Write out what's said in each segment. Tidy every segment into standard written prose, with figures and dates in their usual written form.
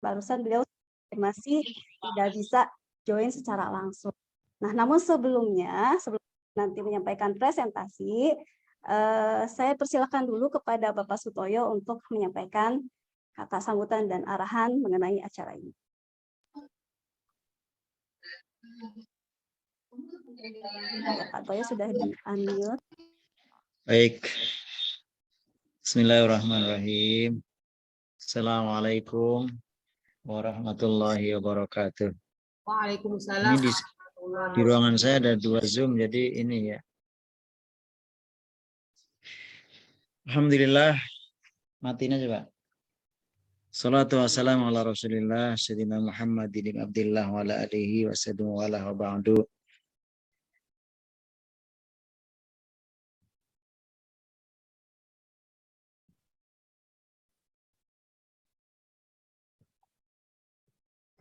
barusan beliau masih tidak bisa join secara langsung. Nah, namun sebelum nanti menyampaikan presentasi, saya persilakan dulu kepada Bapak Sutoyo untuk menyampaikan kata sambutan dan arahan mengenai acara ini. Pak Toyo sudah di-unmute. Baik. Bismillahirrahmanirrahim. Assalamualaikum warahmatullahi wabarakatuh. Waalaikumsalam. Ini di ruangan saya ada 2 Zoom, jadi ini ya. Alhamdulillah, matiin aja Pak. Salatu wassalamu ala rasulillah, Sayyidina Muhammadin Abdillah wa ala alihi wa sallam wa ala wa ba'du.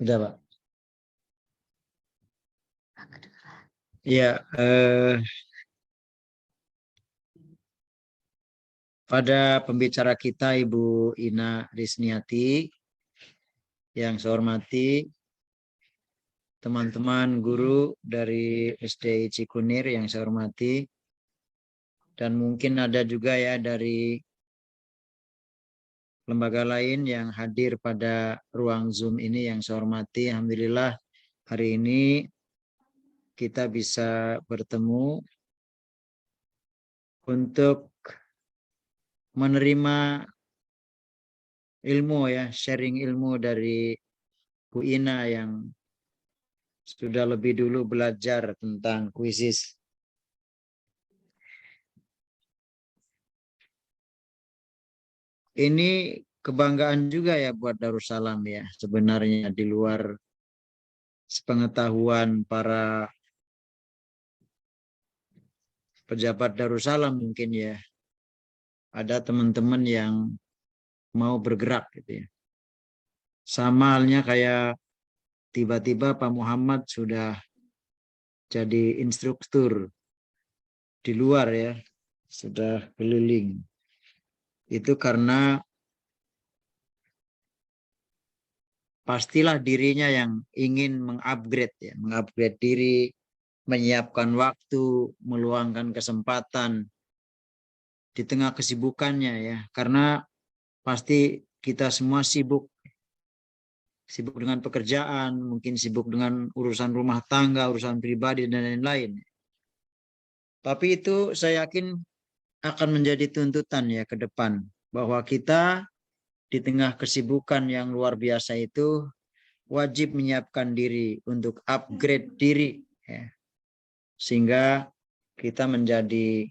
Udah Pak. Ya, pada pembicara kita Ibu Ina Risniati, yang saya hormati, teman-teman guru dari SD Cikunir yang saya hormati, dan mungkin ada juga ya dari lembaga lain yang hadir pada ruang Zoom ini yang saya hormati. Alhamdulillah hari ini kita bisa bertemu untuk menerima ilmu ya, sharing ilmu dari Bu Ina yang sudah lebih dulu belajar tentang kuisis. Ini kebanggaan juga ya buat Darussalam ya, sebenarnya di luar sepengetahuan para pejabat Darussalam mungkin ya. Ada teman-teman yang mau bergerak gitu ya. Sama halnya kayak tiba-tiba Pak Muhammad sudah jadi instruktur di luar ya, sudah keliling. Itu karena pastilah dirinya yang ingin mengupgrade ya, mengupgrade diri, menyiapkan waktu, meluangkan kesempatan di tengah kesibukannya ya, karena pasti kita semua sibuk dengan pekerjaan, mungkin sibuk dengan urusan rumah tangga, urusan pribadi dan lain-lain. Tapi itu saya yakin akan menjadi tuntutan ya ke depan, bahwa kita di tengah kesibukan yang luar biasa itu wajib menyiapkan diri untuk upgrade diri ya. Sehingga kita menjadi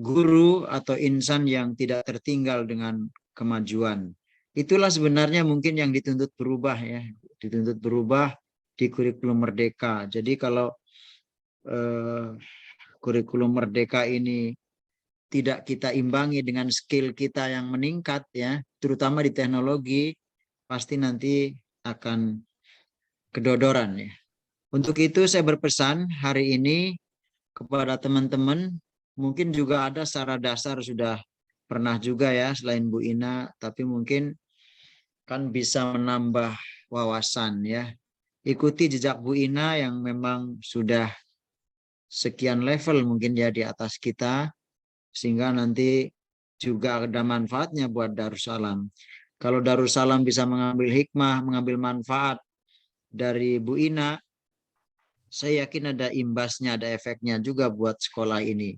guru atau insan yang tidak tertinggal dengan kemajuan. Itulah sebenarnya mungkin yang dituntut berubah ya, dituntut berubah di kurikulum merdeka. Jadi kalau kurikulum merdeka ini tidak kita imbangi dengan skill kita yang meningkat ya, terutama di teknologi, pasti nanti akan kedodoran ya. Untuk itu saya berpesan hari ini kepada teman-teman, mungkin juga ada secara dasar sudah pernah juga ya selain Bu Ina, tapi mungkin kan bisa menambah wawasan ya. Ikuti jejak Bu Ina yang memang sudah sekian level mungkin ya di atas kita, sehingga nanti juga ada manfaatnya buat Darussalam. Kalau Darussalam bisa mengambil hikmah, mengambil manfaat dari Bu Ina, saya yakin ada imbasnya, ada efeknya juga buat sekolah ini.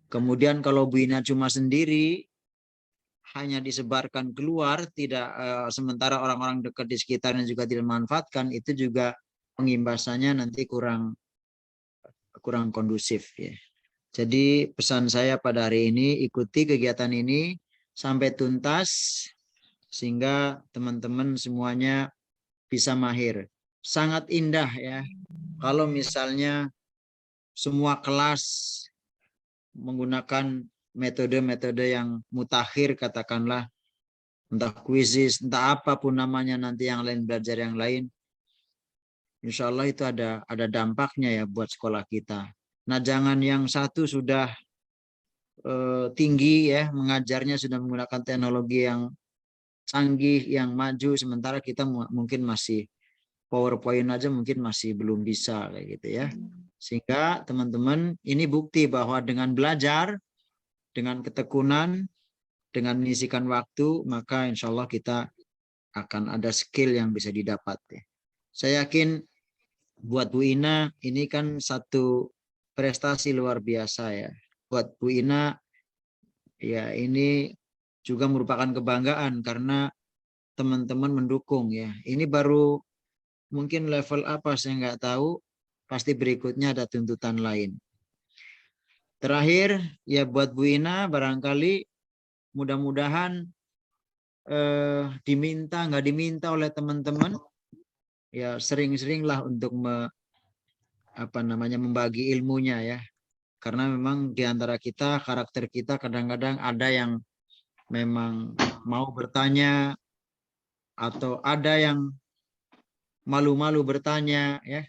Kemudian kalau Bu Ina cuma sendiri, hanya disebarkan keluar, tidak sementara orang-orang dekat di sekitarnya juga tidak memanfaatkan, itu juga pengimbasannya nanti kurang kondusif ya. Jadi pesan saya pada hari ini, ikuti kegiatan ini sampai tuntas sehingga teman-teman semuanya bisa mahir. Sangat indah ya kalau misalnya semua kelas menggunakan metode-metode yang mutakhir, katakanlah entah kuisis, entah apapun namanya nanti yang lain, belajar yang lain. Insya Allah itu ada dampaknya ya buat sekolah kita. Nah jangan yang satu sudah tinggi ya mengajarnya sudah menggunakan teknologi yang canggih, yang maju, sementara kita mungkin masih PowerPoint aja mungkin masih belum bisa kayak gitu ya. Sehingga teman-teman, ini bukti bahwa dengan belajar, dengan ketekunan, dengan menyisihkan waktu, maka insya Allah kita akan ada skill yang bisa didapat ya. Saya yakin buat Bu Ina ini kan satu prestasi luar biasa ya. Buat Bu Ina ya ini juga merupakan kebanggaan karena teman-teman mendukung ya. Ini baru mungkin level apa saya nggak tahu. Pasti berikutnya ada tuntutan lain. Terakhir ya buat Bu Ina barangkali mudah-mudahan diminta nggak diminta oleh teman-teman ya sering-seringlah untuk membagi ilmunya ya, karena memang diantara kita karakter kita kadang-kadang ada yang memang mau bertanya atau ada yang malu-malu bertanya ya,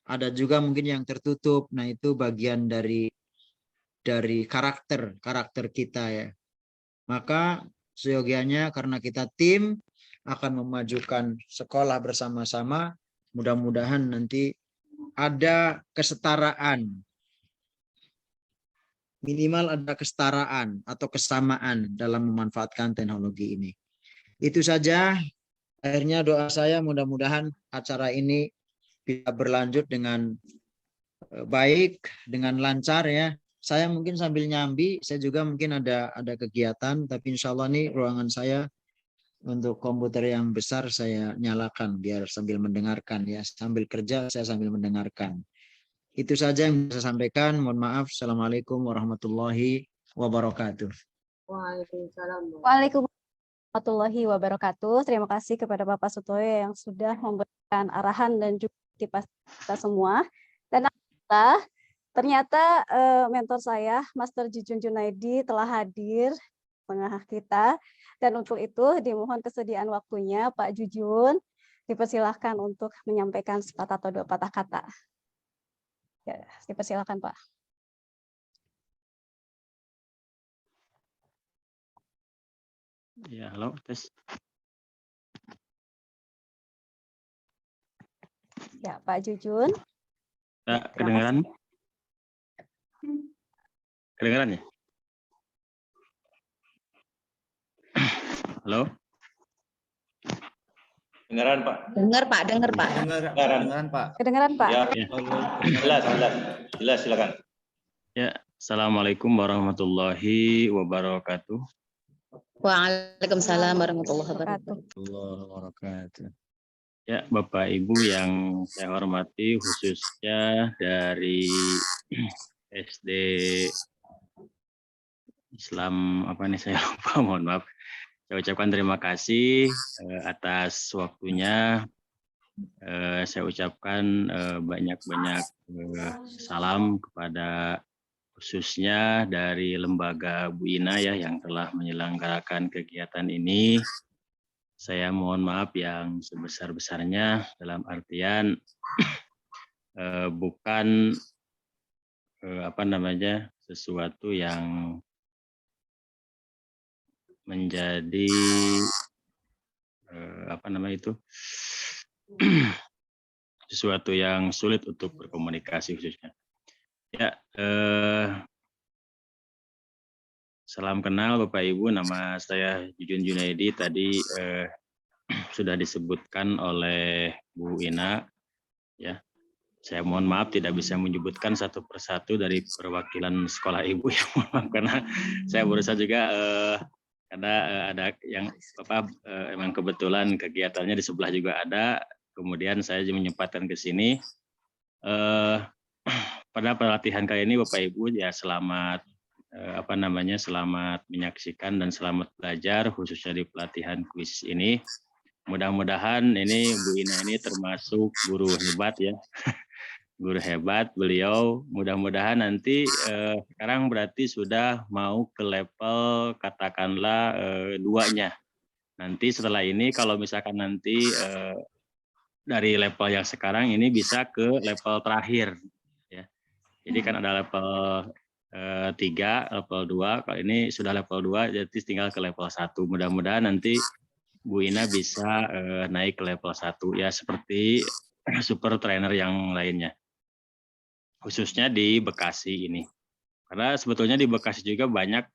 ada juga mungkin yang tertutup. Nah itu bagian dari karakter kita ya. Maka seyogianya karena kita tim akan memajukan sekolah bersama-sama, mudah-mudahan nanti ada kesetaraan, minimal ada kesetaraan atau kesamaan dalam memanfaatkan teknologi ini. Itu saja akhirnya doa saya, mudah-mudahan acara ini bisa berlanjut dengan baik, dengan lancar ya. Saya mungkin sambil nyambi, saya juga mungkin ada kegiatan, tapi insya Allah nih ruangan saya untuk komputer yang besar saya nyalakan biar sambil mendengarkan ya, sambil kerja saya sambil mendengarkan. Itu saja yang bisa saya sampaikan. Mohon maaf. Assalamualaikum warahmatullahi wabarakatuh. Waalaikumsalam. Waalaikumsalam warahmatullahi wabarakatuh. Terima kasih kepada Bapak Sutoyo yang sudah memberikan arahan dan juga motivasi kita semua. Dan ternyata mentor saya, Master Jujun Junaidi, telah hadir di tengah kita. Dan untuk itu dimohon kesediaan waktunya Pak Jujun, dipersilahkan untuk menyampaikan sepatah atau dua patah kata. Ya, dipersilakan Pak. Ya, halo, tes. Ya, Pak Jujun. Ya, kedengaran? Kedengaran ya? Halo? Dengaran Pak. Dengar Pak, dengar Pak. Dengaran Pak. Kedengaran Pak? Ya, Ya. jelas silakan. Ya, Assalamualaikum warahmatullahi wabarakatuh. Waalaikumsalam warahmatullahi wabarakatuh. Ya, Bapak Ibu yang saya hormati, khususnya dari SD Islam apa nih saya lupa, mohon maaf. Saya ucapkan terima kasih atas waktunya. Saya ucapkan banyak-banyak salam kepada khususnya dari lembaga Bu Ina ya yang telah menyelenggarakan kegiatan ini. Saya mohon maaf yang sebesar-besarnya dalam artian bukan sesuatu yang menjadi sesuatu yang sulit untuk berkomunikasi khususnya. Ya, salam kenal Bapak Ibu, nama saya Jujun Junaidi, tadi sudah disebutkan oleh Bu Ina. Ya, saya mohon maaf tidak bisa menyebutkan satu persatu dari perwakilan sekolah ibu ya, mohon maaf karena saya berusaha juga ada yang emang kebetulan kegiatannya di sebelah juga ada, kemudian saya menyempatkan ke sini. Pada pelatihan kali ini Bapak Ibu ya selamat selamat menyaksikan dan selamat belajar khususnya di pelatihan kuis ini. Mudah-mudahan ini Bu Ina ini termasuk guru hebat ya. Guru hebat beliau, mudah-mudahan nanti sekarang berarti sudah mau ke level katakanlah 2-nya. Nanti setelah ini kalau misalkan nanti dari level yang sekarang ini bisa ke level terakhir ya. Jadi kan ada level 3, level 2. Kalau ini sudah level 2, jadi tinggal ke level 1. Mudah-mudahan nanti Bu Ina bisa naik ke level 1 ya, seperti super trainer yang lainnya. Khususnya di Bekasi ini. Karena sebetulnya di Bekasi juga banyak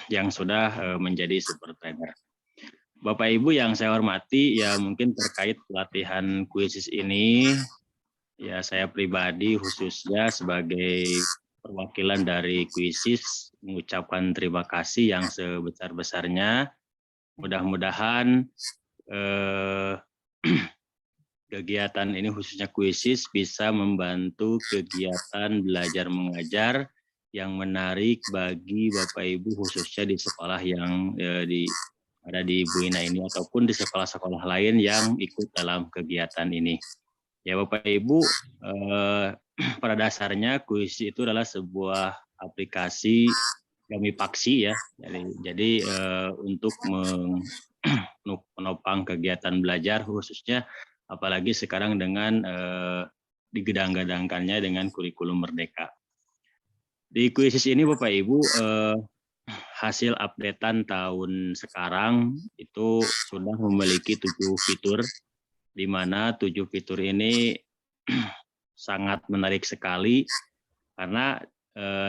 yang sudah menjadi super trainer. Bapak Ibu yang saya hormati, ya mungkin terkait pelatihan kuisis ini, ya saya pribadi khususnya sebagai perwakilan dari kuisis mengucapkan terima kasih yang sebesar-besarnya. Mudah-mudahan kegiatan ini khususnya kuisis bisa membantu kegiatan belajar mengajar yang menarik bagi Bapak Ibu khususnya di sekolah yang ada di Bu Ina ini ataupun di sekolah-sekolah lain yang ikut dalam kegiatan ini. Ya Bapak Ibu, pada dasarnya kuisis itu adalah sebuah aplikasi gamifaksi ya. Jadi untuk menopang kegiatan belajar khususnya apalagi sekarang dengan digedang-gedangkannya dengan kurikulum merdeka. Di kuisis ini Bapak Ibu hasil updatean tahun sekarang itu sudah memiliki 7 fitur, di mana 7 fitur ini sangat menarik sekali karena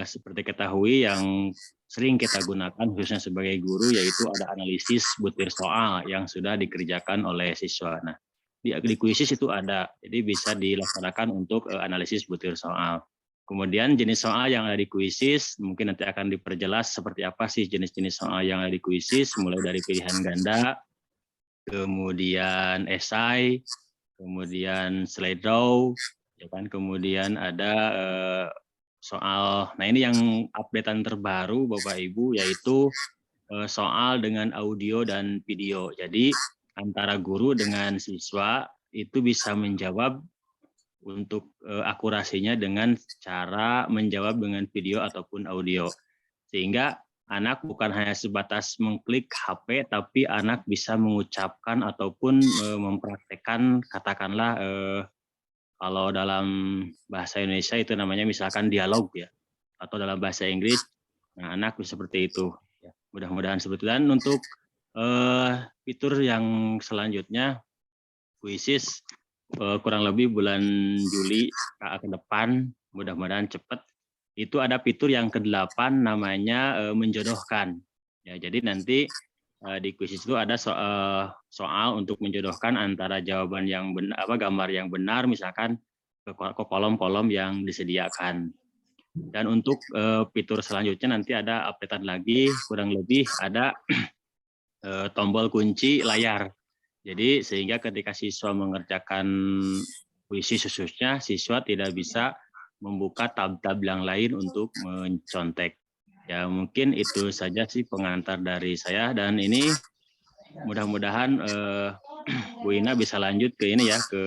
seperti ketahui yang sering kita gunakan khususnya sebagai guru yaitu ada analisis butir soal yang sudah dikerjakan oleh siswa. Nah, di kuisis itu ada, jadi bisa dilaksanakan untuk analisis butir soal. Kemudian jenis soal yang ada di kuisis mungkin nanti akan diperjelas seperti apa sih jenis-jenis soal yang ada di kuisis, mulai dari pilihan ganda, kemudian esai, kemudian slide draw, ya kan, kemudian ada soal. Nah ini yang updatean terbaru Bapak Ibu yaitu soal dengan audio dan video. Jadi antara guru dengan siswa itu bisa menjawab untuk akurasinya dengan cara menjawab dengan video ataupun audio. Sehingga anak bukan hanya sebatas mengklik HP, tapi anak bisa mengucapkan ataupun mempraktekkan, katakanlah kalau dalam bahasa Indonesia itu namanya misalkan dialog ya, atau dalam bahasa Inggris, nah anak bisa seperti itu. Ya, mudah-mudahan seperti itu. Dan untuk fitur yang selanjutnya, kuisis kurang lebih bulan Juli ke depan, mudah-mudahan cepat. Itu ada fitur yang ke-8 namanya menjodohkan. Ya, jadi nanti di kuisis itu ada soal untuk menjodohkan antara jawaban yang benar, gambar yang benar, misalkan ke kolom-kolom yang disediakan. Dan untuk fitur selanjutnya nanti ada updatean lagi, kurang lebih ada tombol kunci layar. Jadi sehingga ketika siswa mengerjakan kuisis khususnya, siswa tidak bisa membuka tab-tab yang lain untuk mencontek. Ya mungkin itu saja sih pengantar dari saya, dan ini mudah-mudahan Bu Ina bisa lanjut ke ini ya, ke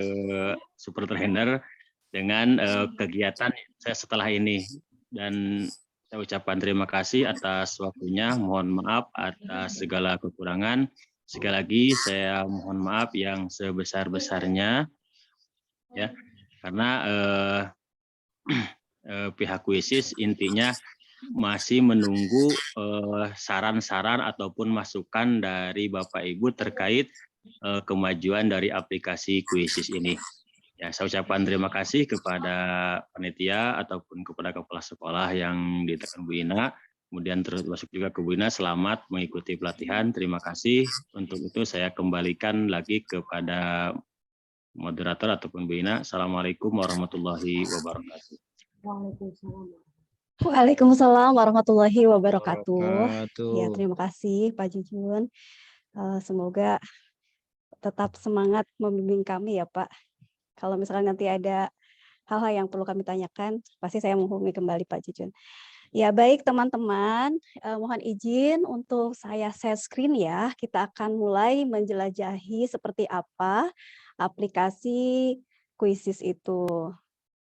super trainer dengan kegiatan saya setelah ini. Dan saya ucapkan terima kasih atas waktunya, mohon maaf atas segala kekurangan. Sekali lagi saya mohon maaf yang sebesar-besarnya ya, karena pihak kuisis intinya masih menunggu saran-saran ataupun masukan dari Bapak Ibu terkait kemajuan dari aplikasi kuisis ini. Ya, saya ucapkan terima kasih kepada panitia ataupun kepada kepala sekolah yang ditekan Bu Ina. Kemudian termasuk juga ke Bu Ina, selamat mengikuti pelatihan. Terima kasih. Untuk itu saya kembalikan lagi kepada moderator ataupun Bu Ina. Assalamualaikum warahmatullahi wabarakatuh. Waalaikumsalam. Waalaikumsalam warahmatullahi wabarakatuh. Wabarakatuh. Ya, terima kasih Pak Jujun. Semoga tetap semangat membimbing kami ya Pak. Kalau misalnya nanti ada hal-hal yang perlu kami tanyakan, pasti saya menghubungi kembali Pak Jujun. Ya baik teman-teman, mohon izin untuk saya share screen ya. Kita akan mulai menjelajahi seperti apa aplikasi kuisis itu.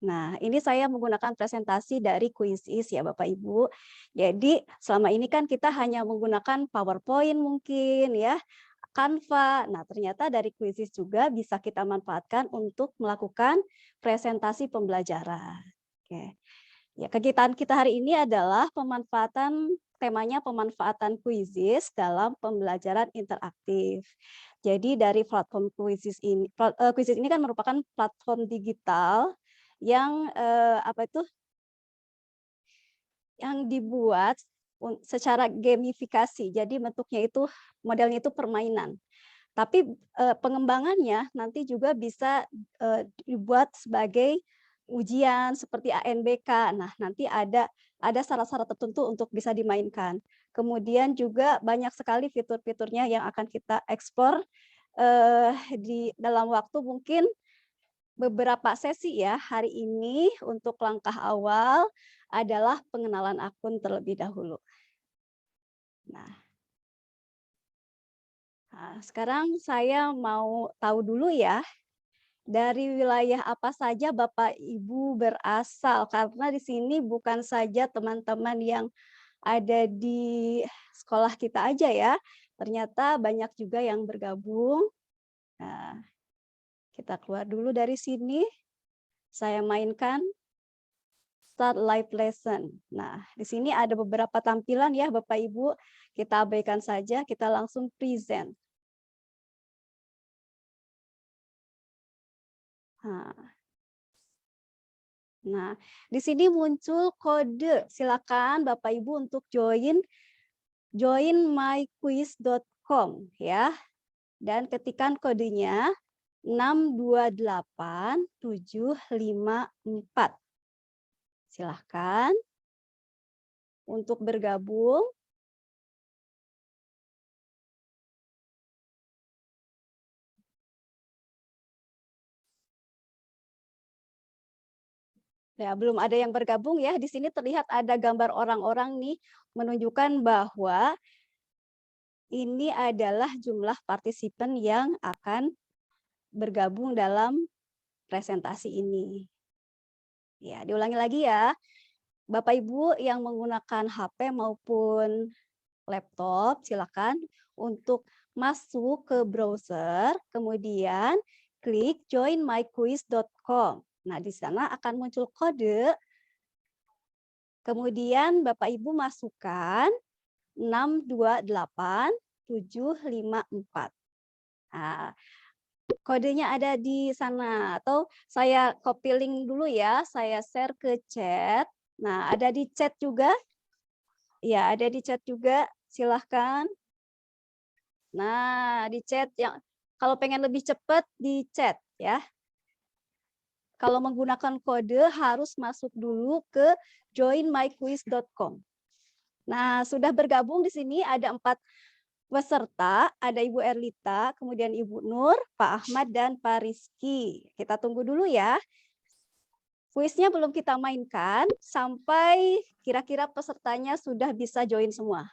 Nah, ini saya menggunakan presentasi dari kuisis ya Bapak Ibu. Jadi selama ini kan kita hanya menggunakan PowerPoint mungkin ya, Canva. Nah, ternyata dari kuisis juga bisa kita manfaatkan untuk melakukan presentasi pembelajaran. Oke. Ya, kegiatan kita hari ini adalah temanya pemanfaatan Quizizz dalam pembelajaran interaktif. Jadi dari platform Quizizz ini, Quizizz ini kan merupakan platform digital yang yang dibuat secara gamifikasi. Jadi modelnya itu permainan. Tapi pengembangannya nanti juga bisa dibuat sebagai ujian seperti ANBK. Nah, nanti ada syarat-syarat tertentu untuk bisa dimainkan. Kemudian juga banyak sekali fitur-fiturnya yang akan kita eksplor di dalam waktu mungkin beberapa sesi ya. Hari ini untuk langkah awal adalah pengenalan akun terlebih dahulu. Nah, sekarang saya mau tahu dulu ya, dari wilayah apa saja Bapak Ibu berasal, karena di sini bukan saja teman-teman yang ada di sekolah kita aja ya, ternyata banyak juga yang bergabung. Nah, kita keluar dulu dari sini, saya mainkan Start Live Lesson. Nah, di sini ada beberapa tampilan ya Bapak Ibu, kita abaikan saja, kita langsung present. Nah, di sini muncul kode. Silakan Bapak Ibu untuk join myquiz.com ya. Dan ketikkan kodenya 628754. Silakan untuk bergabung. Ya, belum ada yang bergabung ya. Di sini terlihat ada gambar orang-orang nih, menunjukkan bahwa ini adalah jumlah partisipan yang akan bergabung dalam presentasi ini. Ya, diulangi lagi ya. Bapak Ibu yang menggunakan HP maupun laptop, silakan untuk masuk ke browser, kemudian klik joinmyquiz.com. Nah, di sana akan muncul kode. Kemudian Bapak Ibu masukkan 628754. Nah, kodenya ada di sana, atau saya copy link dulu ya, saya share ke chat. Nah, ada di chat juga. Ya, ada di chat juga. Silahkan. Nah, di chat yang kalau pengen lebih cepat di chat ya. Kalau menggunakan kode harus masuk dulu ke joinmyquiz.com. Nah, sudah bergabung di sini ada 4 peserta, ada Ibu Erlita, kemudian Ibu Nur, Pak Ahmad, dan Pak Rizky. Kita tunggu dulu ya. Kuisnya belum kita mainkan sampai kira-kira pesertanya sudah bisa join semua.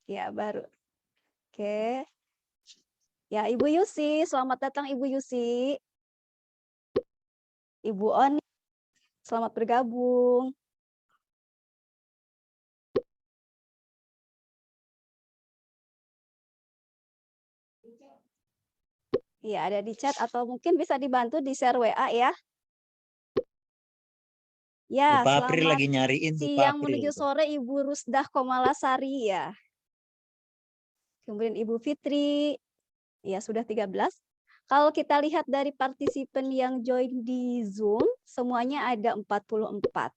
Ya, baru. Oke. Ya, Ibu Yusi, selamat datang Ibu Yusi. Ibu Oni, selamat bergabung. Iya, ada di chat atau mungkin bisa dibantu di share WA ya. Ya, Bapak April selamat lagi nyariin siang Bapak menuju April. sore Ibu Rusdah Komalasari ya. Kemudian Ibu Fitri, ya sudah 13. Kalau kita lihat dari partisipan yang join di Zoom, semuanya ada 44.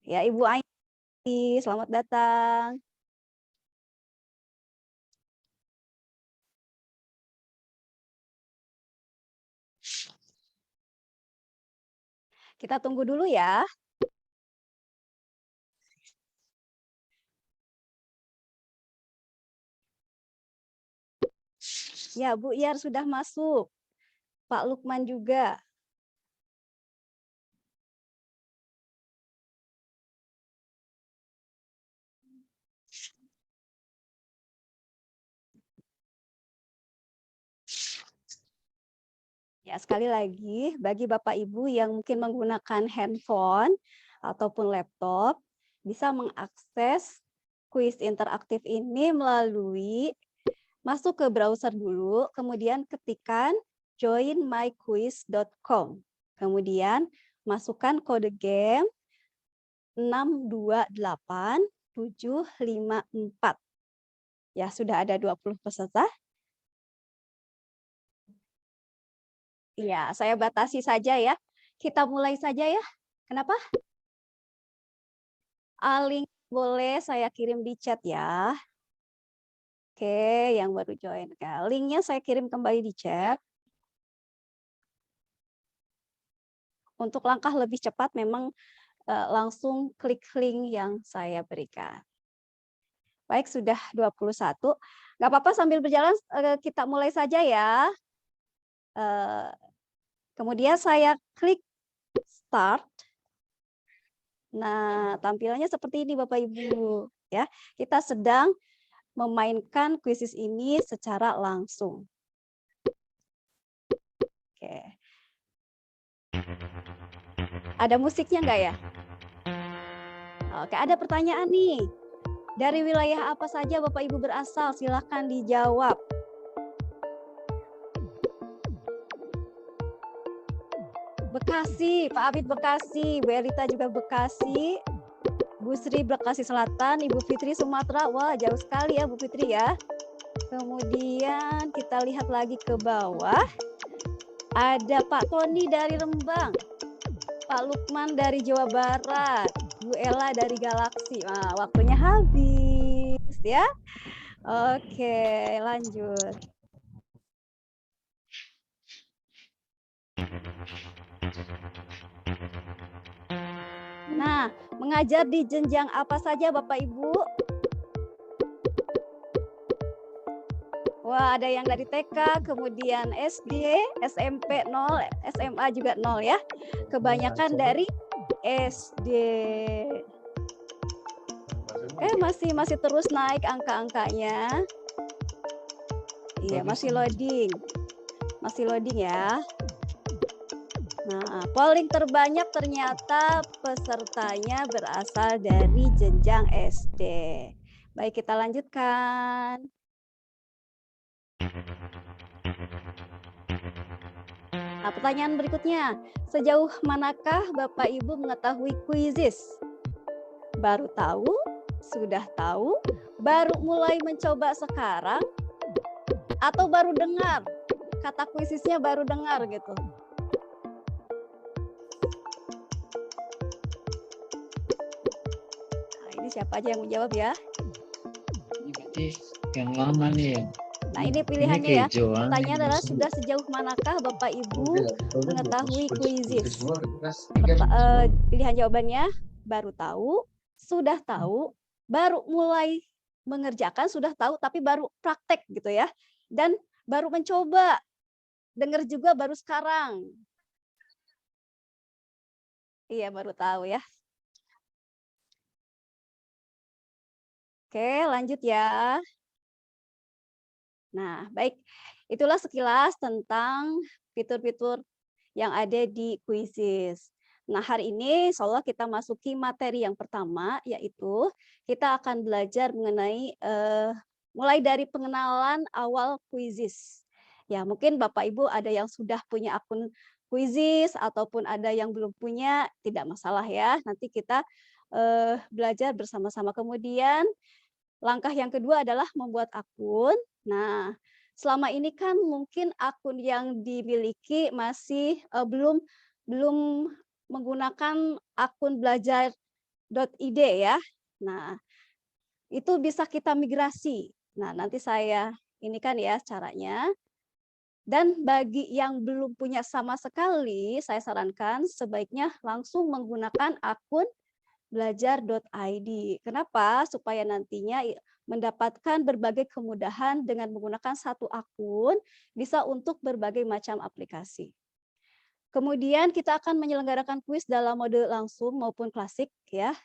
Ya, Ibu Aini, selamat datang. Kita tunggu dulu ya. Ya, Bu Iyar sudah masuk. Pak Lukman juga. Ya, sekali lagi, bagi Bapak Ibu yang mungkin menggunakan handphone ataupun laptop, bisa mengakses kuis interaktif ini melalui masuk ke browser dulu, kemudian ketikkan joinmyquiz.com. Kemudian masukkan kode game 628754. Ya, sudah ada 20 peserta. Iya, saya batasi saja ya. Kita mulai saja ya. Kenapa? Link boleh saya kirim di chat ya. Oke, yang baru join. Linknya saya kirim kembali di chat. Untuk langkah lebih cepat memang langsung klik link yang saya berikan. Baik, sudah 21. Nggak apa-apa, sambil berjalan kita mulai saja ya. Kemudian saya klik start. Nah, tampilannya seperti ini Bapak Ibu. Ya, kita sedang memainkan kuisis ini secara langsung. Oke. Ada musiknya nggak ya? Oke, ada pertanyaan nih. Dari wilayah apa saja Bapak Ibu berasal? Silakan dijawab. Bekasi, Pak Abid Bekasi, Bu Erita juga Bekasi, Bu Sri Bekasi Selatan, Ibu Fitri Sumatera. Wah, jauh sekali ya Bu Fitri ya. Kemudian kita lihat lagi ke bawah. Ada Pak Tony dari Rembang, Pak Lukman dari Jawa Barat, Bu Ella dari Galaksi. Nah, waktunya habis ya. Oke, lanjut. Nah, mengajar di jenjang apa saja Bapak Ibu? Wah, ada yang dari TK, kemudian SD, SMP 0, SMA juga 0 ya. Kebanyakan dari SD. Masih terus naik angka-angkanya. Iya, masih loading. Masih loading ya. Nah, polling terbanyak ternyata pesertanya berasal dari jenjang SD. Baik, kita lanjutkan. Nah, pertanyaan berikutnya, sejauh manakah Bapak Ibu mengetahui kuisis? Baru tahu, sudah tahu, baru mulai mencoba sekarang, atau baru dengar? Kata kuisisnya baru dengar gitu. Nah, ini siapa aja yang menjawab ya? Ini berarti yang lama nih ya. Nah, ini pilihannya ya. Pertanyaan adalah sudah sejauh manakah Bapak Ibu mengetahui kuisis? Pilihan jawabannya baru tahu, sudah tahu, baru mulai mengerjakan, sudah tahu tapi baru praktek gitu ya. Dan baru mencoba. Dengar juga baru sekarang. Iya, baru tahu ya. Oke, lanjut ya. Nah, baik. Itulah sekilas tentang fitur-fitur yang ada di kuisis. Nah, hari ini insya Allah kita masuki materi yang pertama, yaitu kita akan belajar mengenai mulai dari pengenalan awal kuisis. Ya, mungkin Bapak Ibu ada yang sudah punya akun kuisis ataupun ada yang belum punya, tidak masalah ya. Nanti kita belajar bersama-sama. Kemudian langkah yang kedua adalah membuat akun. Nah, selama ini kan mungkin akun yang dimiliki masih belum menggunakan akun belajar.id ya. Nah, itu bisa kita migrasi. Nah, nanti saya ini kan ya caranya. Dan bagi yang belum punya sama sekali, saya sarankan sebaiknya langsung menggunakan akun belajar.id. Kenapa? Supaya nantinya mendapatkan berbagai kemudahan dengan menggunakan satu akun, bisa untuk berbagai macam aplikasi. Kemudian kita akan menyelenggarakan kuis dalam mode langsung maupun klasik ya,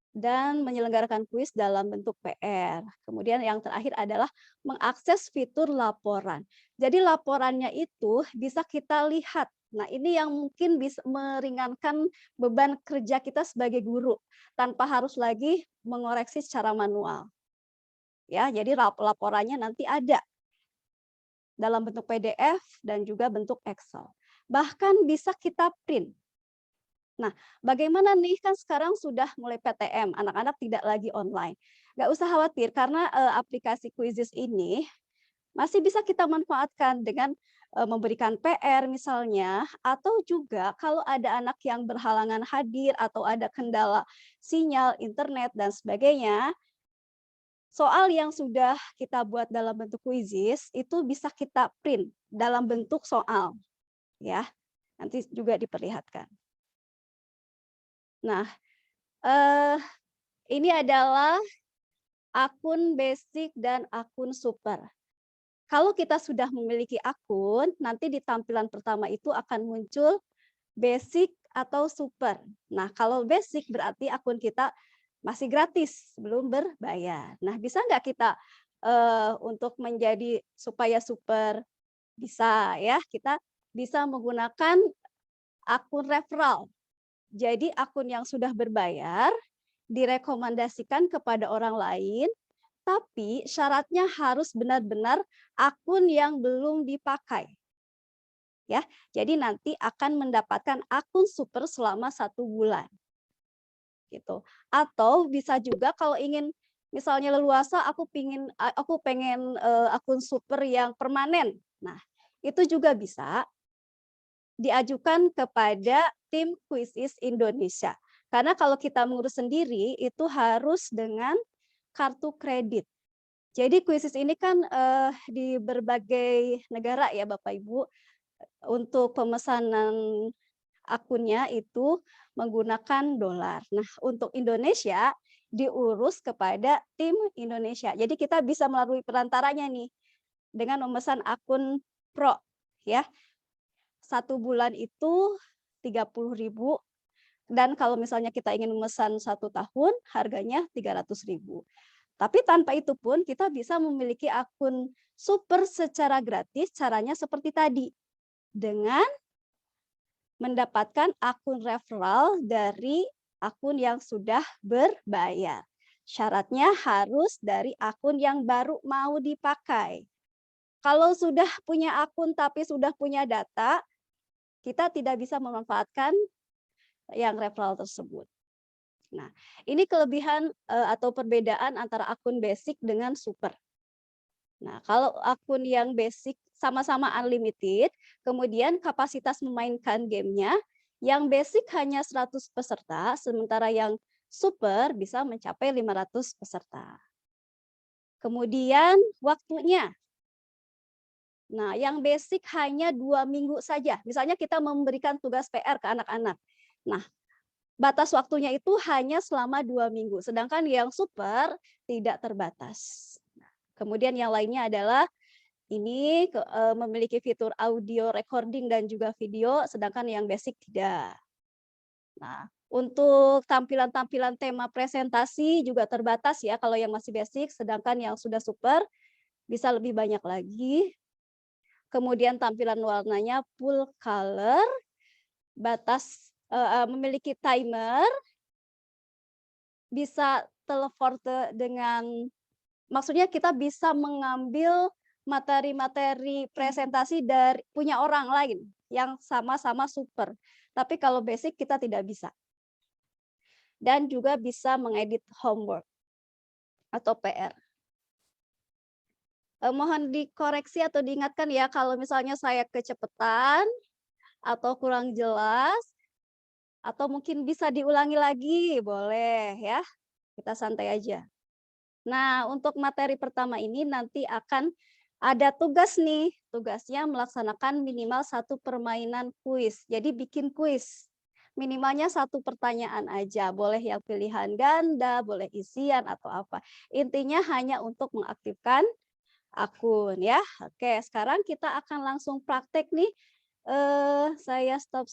dan menyelenggarakan kuis dalam bentuk PR. Kemudian yang terakhir adalah mengakses fitur laporan. Jadi laporannya itu bisa kita lihat. Nah, ini yang mungkin bisa meringankan beban kerja kita sebagai guru tanpa harus lagi mengoreksi secara manual. Ya, jadi laporannya nanti ada dalam bentuk PDF dan juga bentuk Excel. Bahkan bisa kita print. Nah, bagaimana nih, kan sekarang sudah mulai PTM, anak-anak tidak lagi online. Nggak usah khawatir karena aplikasi Quizizz ini masih bisa kita manfaatkan dengan memberikan PR misalnya, atau juga kalau ada anak yang berhalangan hadir atau ada kendala sinyal, internet, dan sebagainya, soal yang sudah kita buat dalam bentuk Quizizz itu bisa kita print dalam bentuk soal. Ya, nanti juga diperlihatkan. Nah, ini adalah akun basic dan akun super. Kalau kita sudah memiliki akun, nanti di tampilan pertama itu akan muncul basic atau super. Nah, kalau basic berarti akun kita masih gratis, belum berbayar. Nah, bisa nggak kita untuk menjadi supaya super? Bisa ya, kita bisa menggunakan akun referral. Jadi akun yang sudah berbayar direkomendasikan kepada orang lain, tapi syaratnya harus benar-benar akun yang belum dipakai. Ya, jadi nanti akan mendapatkan akun super selama 1 bulan. Gitu. Atau bisa juga kalau ingin misalnya leluasa, aku pengen akun super yang permanen. Nah, itu juga bisa diajukan kepada tim Quizizz Indonesia. Karena kalau kita mengurus sendiri itu harus dengan kartu kredit. Jadi Quizizz ini kan di berbagai negara ya Bapak Ibu, untuk pemesanan akunnya itu menggunakan dolar. Nah, untuk Indonesia diurus kepada tim Indonesia. Jadi kita bisa melalui perantaranya nih dengan memesan akun Pro ya. 1 bulan itu 30.000, dan kalau misalnya kita ingin memesan 1 tahun harganya 300.000. Tapi tanpa itu pun kita bisa memiliki akun super secara gratis. Caranya seperti tadi, dengan mendapatkan akun referral dari akun yang sudah berbayar. Syaratnya harus dari akun yang baru mau dipakai. Kalau sudah punya akun tapi sudah punya data, kita tidak bisa memanfaatkan yang referral tersebut. Nah, ini kelebihan atau perbedaan antara akun basic dengan super. Nah, kalau akun yang basic sama-sama unlimited, kemudian kapasitas memainkan gamenya, yang basic hanya 100 peserta, sementara yang super bisa mencapai 500 peserta. Kemudian waktunya. Nah, yang basic hanya 2 minggu saja. Misalnya kita memberikan tugas PR ke anak-anak. Nah, batas waktunya itu hanya selama 2 minggu. Sedangkan yang super tidak terbatas. Kemudian yang lainnya adalah ini memiliki fitur audio recording dan juga video, sedangkan yang basic tidak. Nah, untuk tampilan-tampilan tema presentasi juga terbatas ya kalau yang masih basic, sedangkan yang sudah super bisa lebih banyak lagi. Kemudian tampilan warnanya full color, batas memiliki timer, bisa teleporte dengan, maksudnya kita bisa mengambil materi-materi presentasi dari punya orang lain yang sama-sama super. Tapi kalau basic kita tidak bisa. Dan juga bisa mengedit homework atau PR. Mohon dikoreksi atau diingatkan ya kalau misalnya saya kecepatan atau kurang jelas, atau mungkin bisa diulangi lagi, boleh ya. Kita santai aja. Nah, untuk materi pertama ini nanti akan ada tugas nih. Tugasnya melaksanakan minimal 1 permainan kuis. Jadi bikin kuis. Minimalnya 1 pertanyaan aja. Boleh yang pilihan ganda, boleh isian atau apa. Intinya hanya untuk mengaktifkan akun ya. Oke, sekarang kita akan langsung praktek nih. Saya stop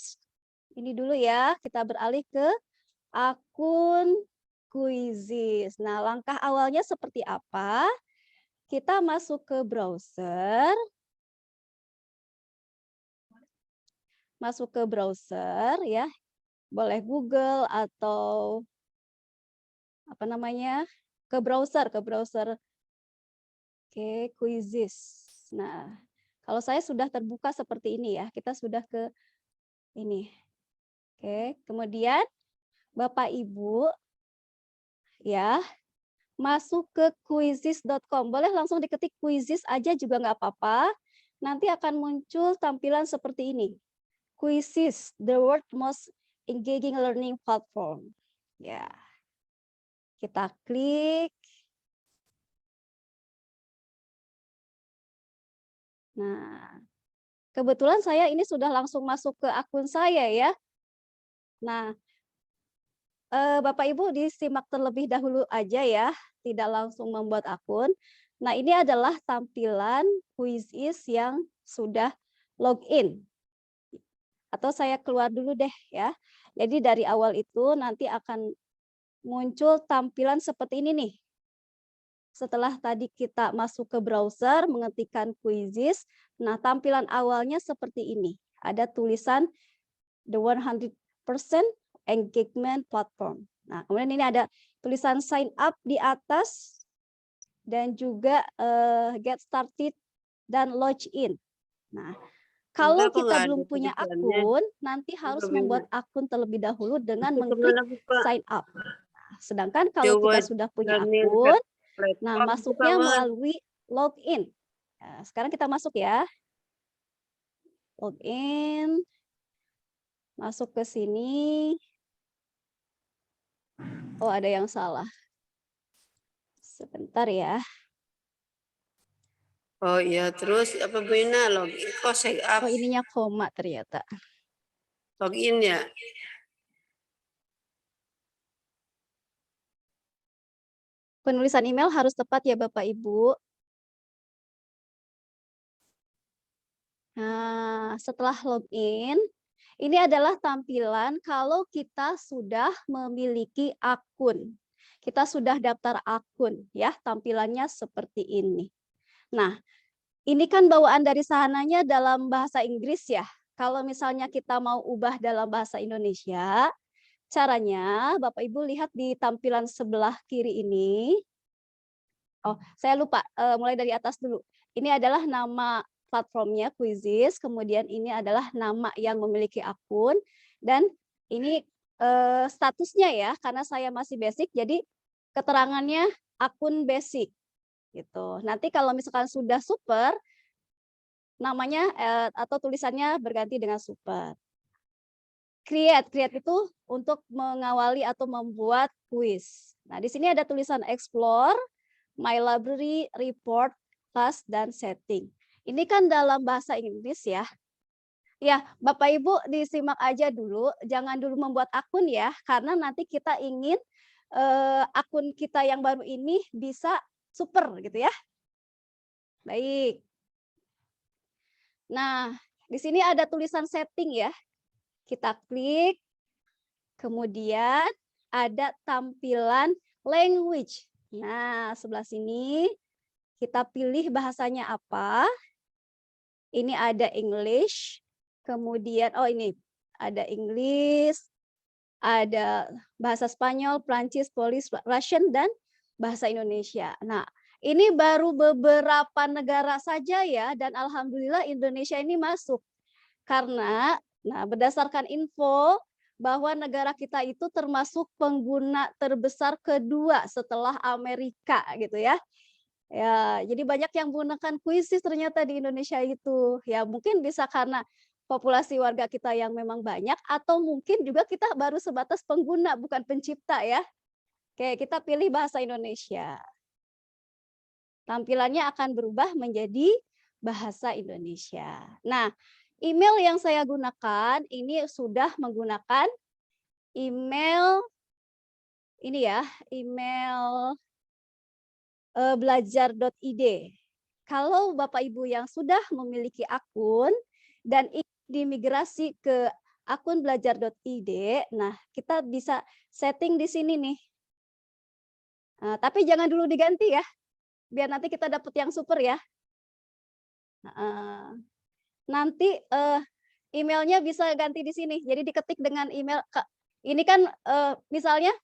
ini dulu ya. Kita beralih ke akun Quizizz. Nah, langkah awalnya seperti apa? Kita masuk ke browser. Masuk ke browser ya. Boleh Google atau apa namanya? Ke browser. Oke, Quizizz. Nah, Kalau saya sudah terbuka seperti ini ya, kita sudah ke ini. Oke, kemudian Bapak Ibu ya masuk ke quizizz.com. Boleh langsung diketik Quizizz aja juga nggak apa-apa. Nanti akan muncul tampilan seperti ini. Quizizz, the world most engaging learning platform. Ya. Kita klik. Nah, kebetulan saya ini sudah langsung masuk ke akun saya ya. Nah, Bapak Ibu disimak terlebih dahulu aja ya, tidak langsung membuat akun. Nah, ini adalah tampilan Quizizz yang sudah login. Atau saya keluar dulu deh ya. Jadi dari awal itu nanti akan muncul tampilan seperti ini nih. Setelah tadi kita masuk ke browser, mengetikkan Quizizz, nah tampilan awalnya seperti ini. Ada tulisan the 100% engagement platform. Nah, kemudian ini ada tulisan sign up di atas dan juga get started dan log in. Nah, kalau kita belum punya akun, nanti harus membuat akun terlebih dahulu dengan mengklik sign up. Nah, sedangkan kalau kita sudah punya akun, nah masuknya melalui login. Nah, sekarang kita masuk ya. Login. Masuk ke sini. Oh, ada yang salah. Sebentar ya. Oh iya, terus apa Bu Ina login? Oh, sign up, Oh, ininya koma ternyata. login ya. Penulisan email harus tepat ya Bapak Ibu. Nah, setelah login, ini adalah tampilan kalau kita sudah memiliki akun. Kita sudah daftar akun ya, tampilannya seperti ini. Nah, ini kan bawaan dari sananya dalam bahasa Inggris ya. Kalau misalnya kita mau ubah dalam bahasa Indonesia, caranya Bapak Ibu lihat di tampilan sebelah kiri ini. Oh, saya lupa, mulai dari atas dulu. Ini adalah nama platformnya Quizizz, kemudian ini adalah nama yang memiliki akun, dan ini statusnya ya, karena saya masih basic, jadi keterangannya akun basic. Gitu. Nanti kalau misalkan sudah super, namanya atau tulisannya berganti dengan super. Create itu untuk mengawali atau membuat quiz. Nah, di sini ada tulisan explore, my library, report, class, dan setting. Ini kan dalam bahasa Inggris ya. Ya, Bapak Ibu disimak aja dulu, jangan dulu membuat akun ya, karena nanti kita ingin akun kita yang baru ini bisa super gitu ya. Baik. Nah, di sini ada tulisan setting ya. Kita klik. Kemudian ada tampilan language. Nah, sebelah sini kita pilih bahasanya apa. Ini ada English. Kemudian, oh ini ada Inggris, ada bahasa Spanyol, Prancis, Polis, Russian, dan bahasa Indonesia. Nah, ini baru beberapa negara saja ya, dan alhamdulillah Indonesia ini masuk. Karena nah berdasarkan info bahwa negara kita itu termasuk pengguna terbesar kedua setelah Amerika gitu ya. Ya, jadi banyak yang menggunakan Quizizz ternyata di Indonesia itu. Ya, mungkin bisa karena populasi warga kita yang memang banyak, atau mungkin juga kita baru sebatas pengguna bukan pencipta ya. Oke, kita pilih bahasa Indonesia. Tampilannya akan berubah menjadi bahasa Indonesia. Nah, email yang saya gunakan ini sudah menggunakan email ini ya, email belajar.id. Kalau Bapak Ibu yang sudah memiliki akun dan ingin dimigrasi ke akun belajar.id, nah kita bisa setting di sini nih. Nah, tapi jangan dulu diganti ya, biar nanti kita dapat yang super ya. Nanti emailnya bisa ganti di sini. Jadi diketik dengan email. Ini kan misalnya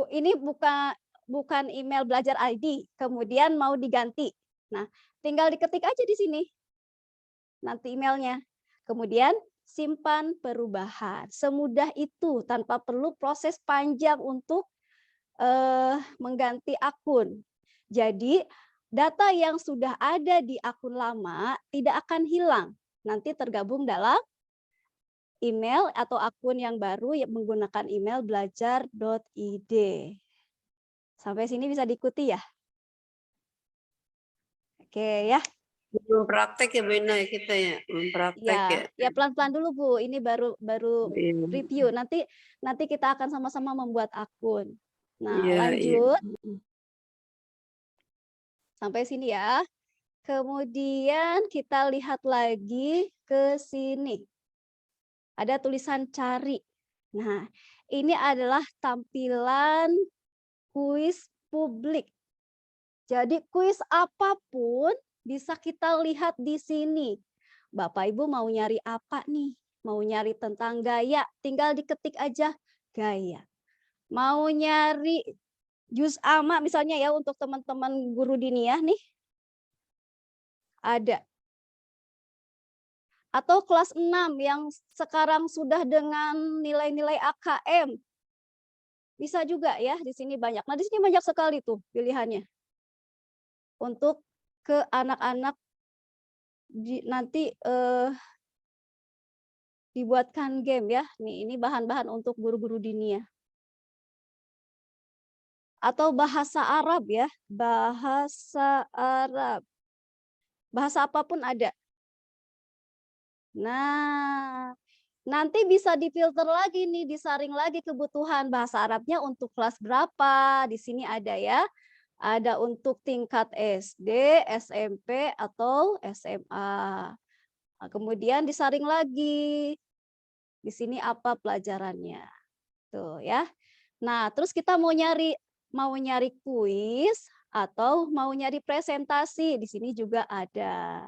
ini bukan email belajar ID, kemudian mau diganti. Nah, tinggal diketik aja di sini. nanti emailnya. Kemudian simpan perubahan. Semudah itu tanpa perlu proses panjang untuk mengganti akun. Jadi data yang sudah ada di akun lama tidak akan hilang. Nanti tergabung dalam email atau akun yang baru yang menggunakan email belajar.id. Sampai sini bisa diikuti ya? Oke ya. Belum praktek ya Bu Ina ya kita ya. Belum praktek ya. Ya pelan-pelan dulu Bu. Ini baru Iya. review. Nanti kita akan sama-sama membuat akun. Nah, Iya, lanjut. Sampai sini ya. Kemudian kita lihat lagi ke sini. Ada tulisan cari. Nah, ini adalah tampilan kuis publik. Jadi kuis apapun bisa kita lihat di sini. Bapak Ibu mau nyari apa nih? Mau nyari tentang gaya, tinggal diketik aja gaya. Mau nyari juz amma misalnya ya untuk teman-teman guru diniyah nih. Ada. Atau kelas 6 yang sekarang sudah dengan nilai-nilai AKM. Bisa juga ya, di sini banyak. Nah, di sini banyak sekali tuh pilihannya. Untuk ke anak-anak nanti dibuatkan game ya. Nih, ini bahan-bahan untuk guru-guru diniyah. Atau bahasa Arab ya, bahasa Arab. Bahasa apapun ada. Nah, nanti bisa difilter lagi nih, disaring lagi kebutuhan bahasa Arabnya untuk kelas berapa. Di sini ada ya. Ada untuk tingkat SD, SMP, atau SMA. Nah, kemudian disaring lagi. Di sini apa pelajarannya. Tuh ya. Nah, terus kita mau nyari kuis atau mau nyari presentasi. Di sini juga ada.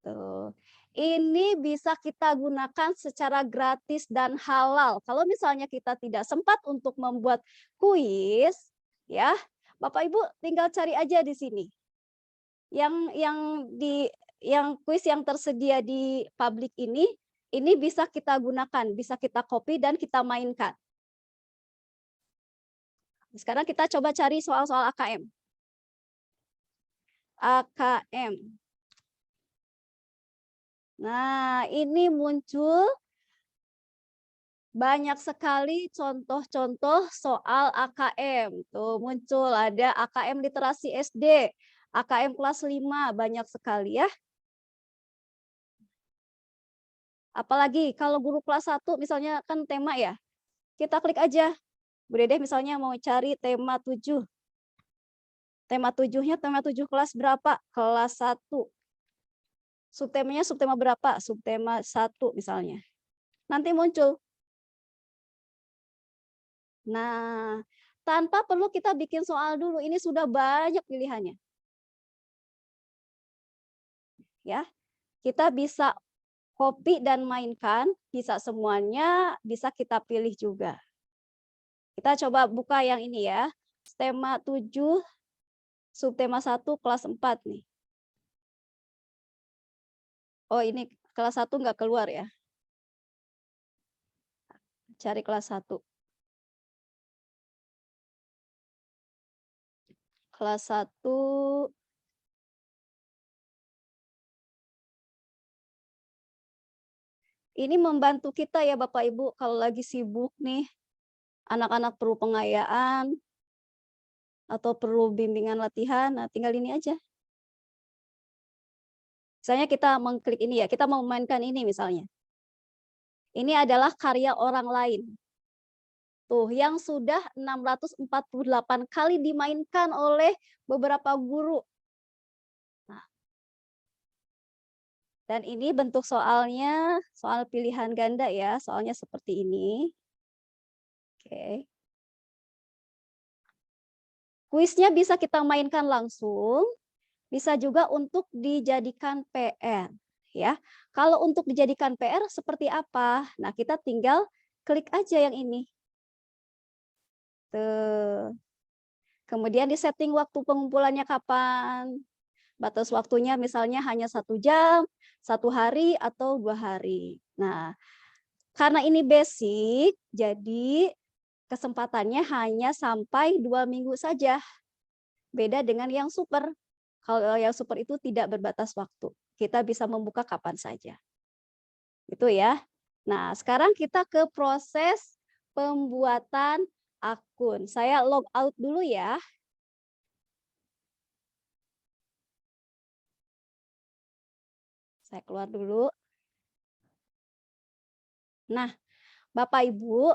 Tuh. Ini bisa kita gunakan secara gratis dan halal. Kalau misalnya kita tidak sempat untuk membuat kuis, ya, Bapak Ibu tinggal cari aja di sini. Yang kuis yang tersedia di publik ini bisa kita gunakan, bisa kita copy dan kita mainkan. Sekarang kita coba cari soal-soal AKM. AKM. Nah, ini muncul banyak sekali contoh-contoh soal AKM. Tuh muncul ada AKM literasi SD, AKM kelas 5, banyak sekali ya. Apalagi kalau guru kelas 1 misalnya kan tema ya. Kita klik aja. Bu Dedeh misalnya mau cari tema 7. Tema 7-nya tema 7 kelas berapa? Kelas 1. Subtemanya subtema berapa? Subtema 1 misalnya. Nanti muncul. Nah, tanpa perlu kita bikin soal dulu. Ini sudah banyak pilihannya. Ya. Kita bisa copy dan mainkan, bisa semuanya, bisa kita pilih juga. Kita coba buka yang ini ya. Tema 7 subtema 1 kelas 4 nih. Oh, ini kelas 1 nggak keluar ya. Cari kelas 1. Kelas 1. Ini membantu kita ya Bapak Ibu kalau lagi sibuk nih. Anak-anak perlu pengayaan atau perlu bimbingan latihan, nah tinggal ini aja. Misalnya kita mengklik ini ya, kita mau memainkan ini misalnya. Ini adalah karya orang lain. Tuh, yang sudah 648 kali dimainkan oleh beberapa guru. Nah. Dan ini bentuk soalnya, soal pilihan ganda ya, soalnya seperti ini. Oke. Kuisnya bisa kita mainkan langsung, bisa juga untuk dijadikan PR. Ya, kalau untuk dijadikan PR seperti apa? Nah, kita tinggal klik aja yang ini. Tuh. Kemudian di setting waktu pengumpulannya kapan. Batas waktunya misalnya hanya 1 jam, 1 hari, atau 2 hari. Nah, karena ini basic, jadi kesempatannya hanya sampai 2 minggu saja. Beda dengan yang super. Kalau yang super itu tidak berbatas waktu. Kita bisa membuka kapan saja. Itu ya. Nah, sekarang kita ke proses pembuatan akun. Saya log out dulu ya. Saya keluar dulu. Nah, Bapak Ibu,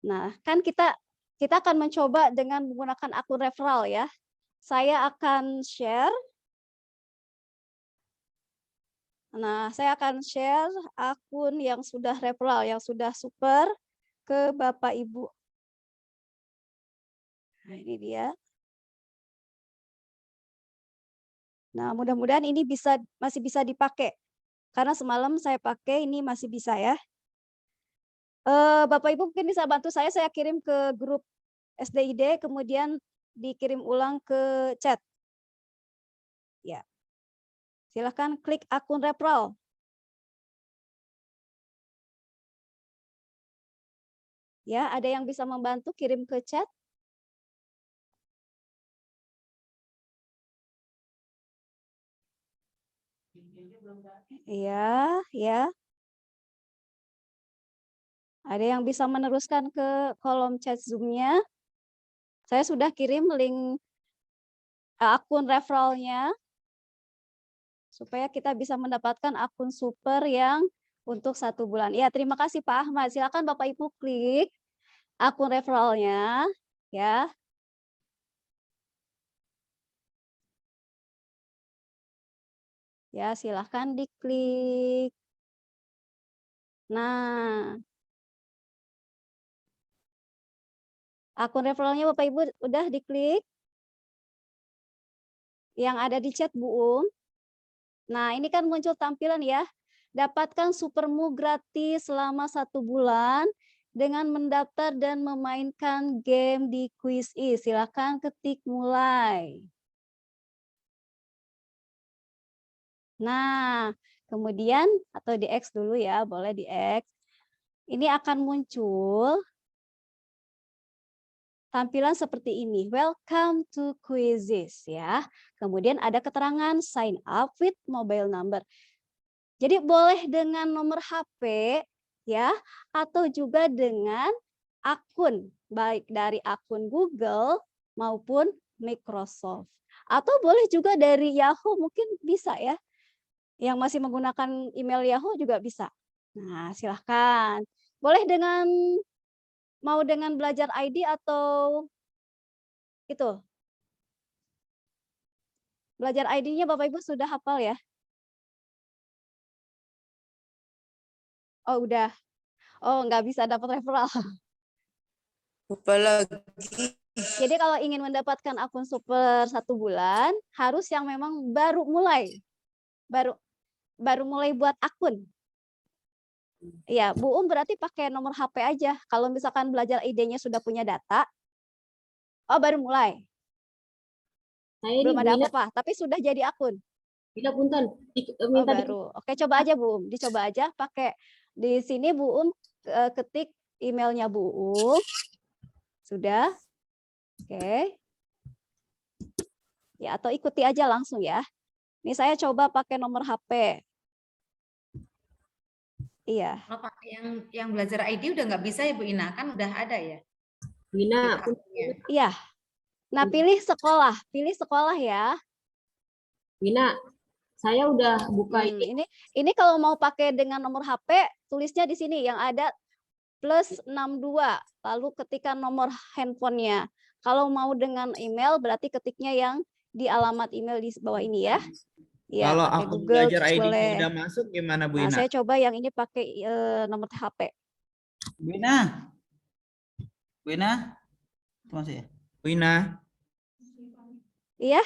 nah kan kita akan mencoba dengan menggunakan akun referral ya. Saya akan share. Nah, saya akan share akun yang sudah referral, yang sudah super ke Bapak Ibu. Nah, ini dia. Nah, mudah-mudahan ini masih bisa dipakai. Karena semalam saya pakai, ini masih bisa ya. Bapak Ibu mungkin bisa bantu saya kirim ke grup SDID, kemudian dikirim ulang ke chat. Ya. Silakan klik akun referral. Ya, ada yang bisa membantu kirim ke chat? Iya, ya. Ada yang bisa meneruskan ke kolom chat Zoom-nya? Saya sudah kirim link akun referralnya supaya kita bisa mendapatkan akun super yang untuk 1 bulan. Ya, terima kasih Pak Ahmad. Silakan Bapak Ibu klik akun referralnya, ya. Ya, silahkan diklik. Nah, akun referralnya Bapak Ibu udah diklik. Yang ada di chat Bu Nah, ini kan muncul tampilan ya. Dapatkan Supermu gratis selama 1 bulan dengan mendaftar dan memainkan game di Quiz-i. Silahkan ketik mulai. Nah, kemudian atau di X dulu ya, boleh di X. Ini akan muncul tampilan seperti ini. Welcome to Quizzes ya. Kemudian ada keterangan sign up with mobile number. Jadi boleh dengan nomor HP ya, atau juga dengan akun, baik dari akun Google maupun Microsoft. Atau boleh juga dari Yahoo, mungkin bisa ya. Yang masih menggunakan email Yahoo juga bisa. Nah, silahkan. Boleh mau dengan belajar ID atau itu. Belajar ID-nya Bapak Ibu sudah hafal ya? Oh, udah. Oh, nggak bisa dapat referral. Apalagi Jadi kalau ingin mendapatkan akun super 1 bulan, harus yang memang baru mulai. Baru mulai buat akun. Ya, Bu berarti pakai nomor HP aja. Kalau misalkan belajar ID-nya sudah punya data, oh baru mulai. Saya Belum ini ada Bina, apa-apa, tapi sudah jadi akun. Bina punten. Oh, Minta baru. Oke, coba aja Bu dicoba aja pakai di sini Bu ketik emailnya Bu Sudah? Oke. Ya, atau ikuti aja langsung ya. Ini saya coba pakai nomor HP. Iya. Kalau pakai yang belajar ID udah nggak bisa ya Bu Ina, kan udah ada ya. Bina, Iya. Nah, pilih sekolah ya. Bina, saya udah buka ini. Ini kalau mau pakai dengan nomor HP, tulisnya di sini yang ada +62, lalu ketikkan nomor handphonenya. Kalau mau dengan email, berarti ketiknya yang di alamat email di bawah ini ya. Ya, Kalau pakai aku Google belajar ID-nya boleh. udah masuk gimana Bu Nah, Ina? saya coba yang ini pakai nomor HP. Bu Ina? Bu Ina? Itu masih ya? Bu Ina? Iya?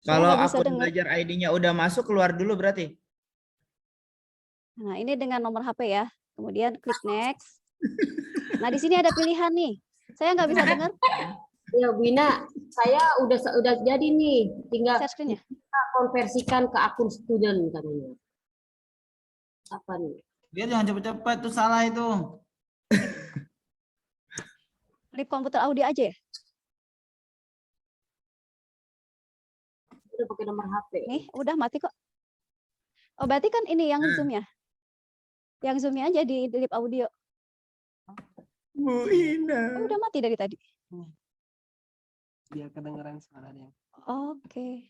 Saya Kalau nggak bisa akun dengar. belajar ID-nya udah masuk, keluar dulu berarti? Nah, ini dengan nomor HP ya. Kemudian klik next. Nah, di sini ada pilihan nih. Saya nggak bisa dengar. Ya, Bina, Saya udah jadi nih, tinggal Share screen-nya. kita konversikan ke akun student katanya. Apa nih? Dia jangan cepet-cepet, tuh salah itu. Di komputer audio aja ya? Udah pakai nomor HP. Nih, udah mati kok. Oh, berarti kan ini yang Zoom-nya. Yang Zoom-nya aja di delete audio. Bu Ina. Oh, udah mati dari tadi. Biar kedengeran suaranya. Oke.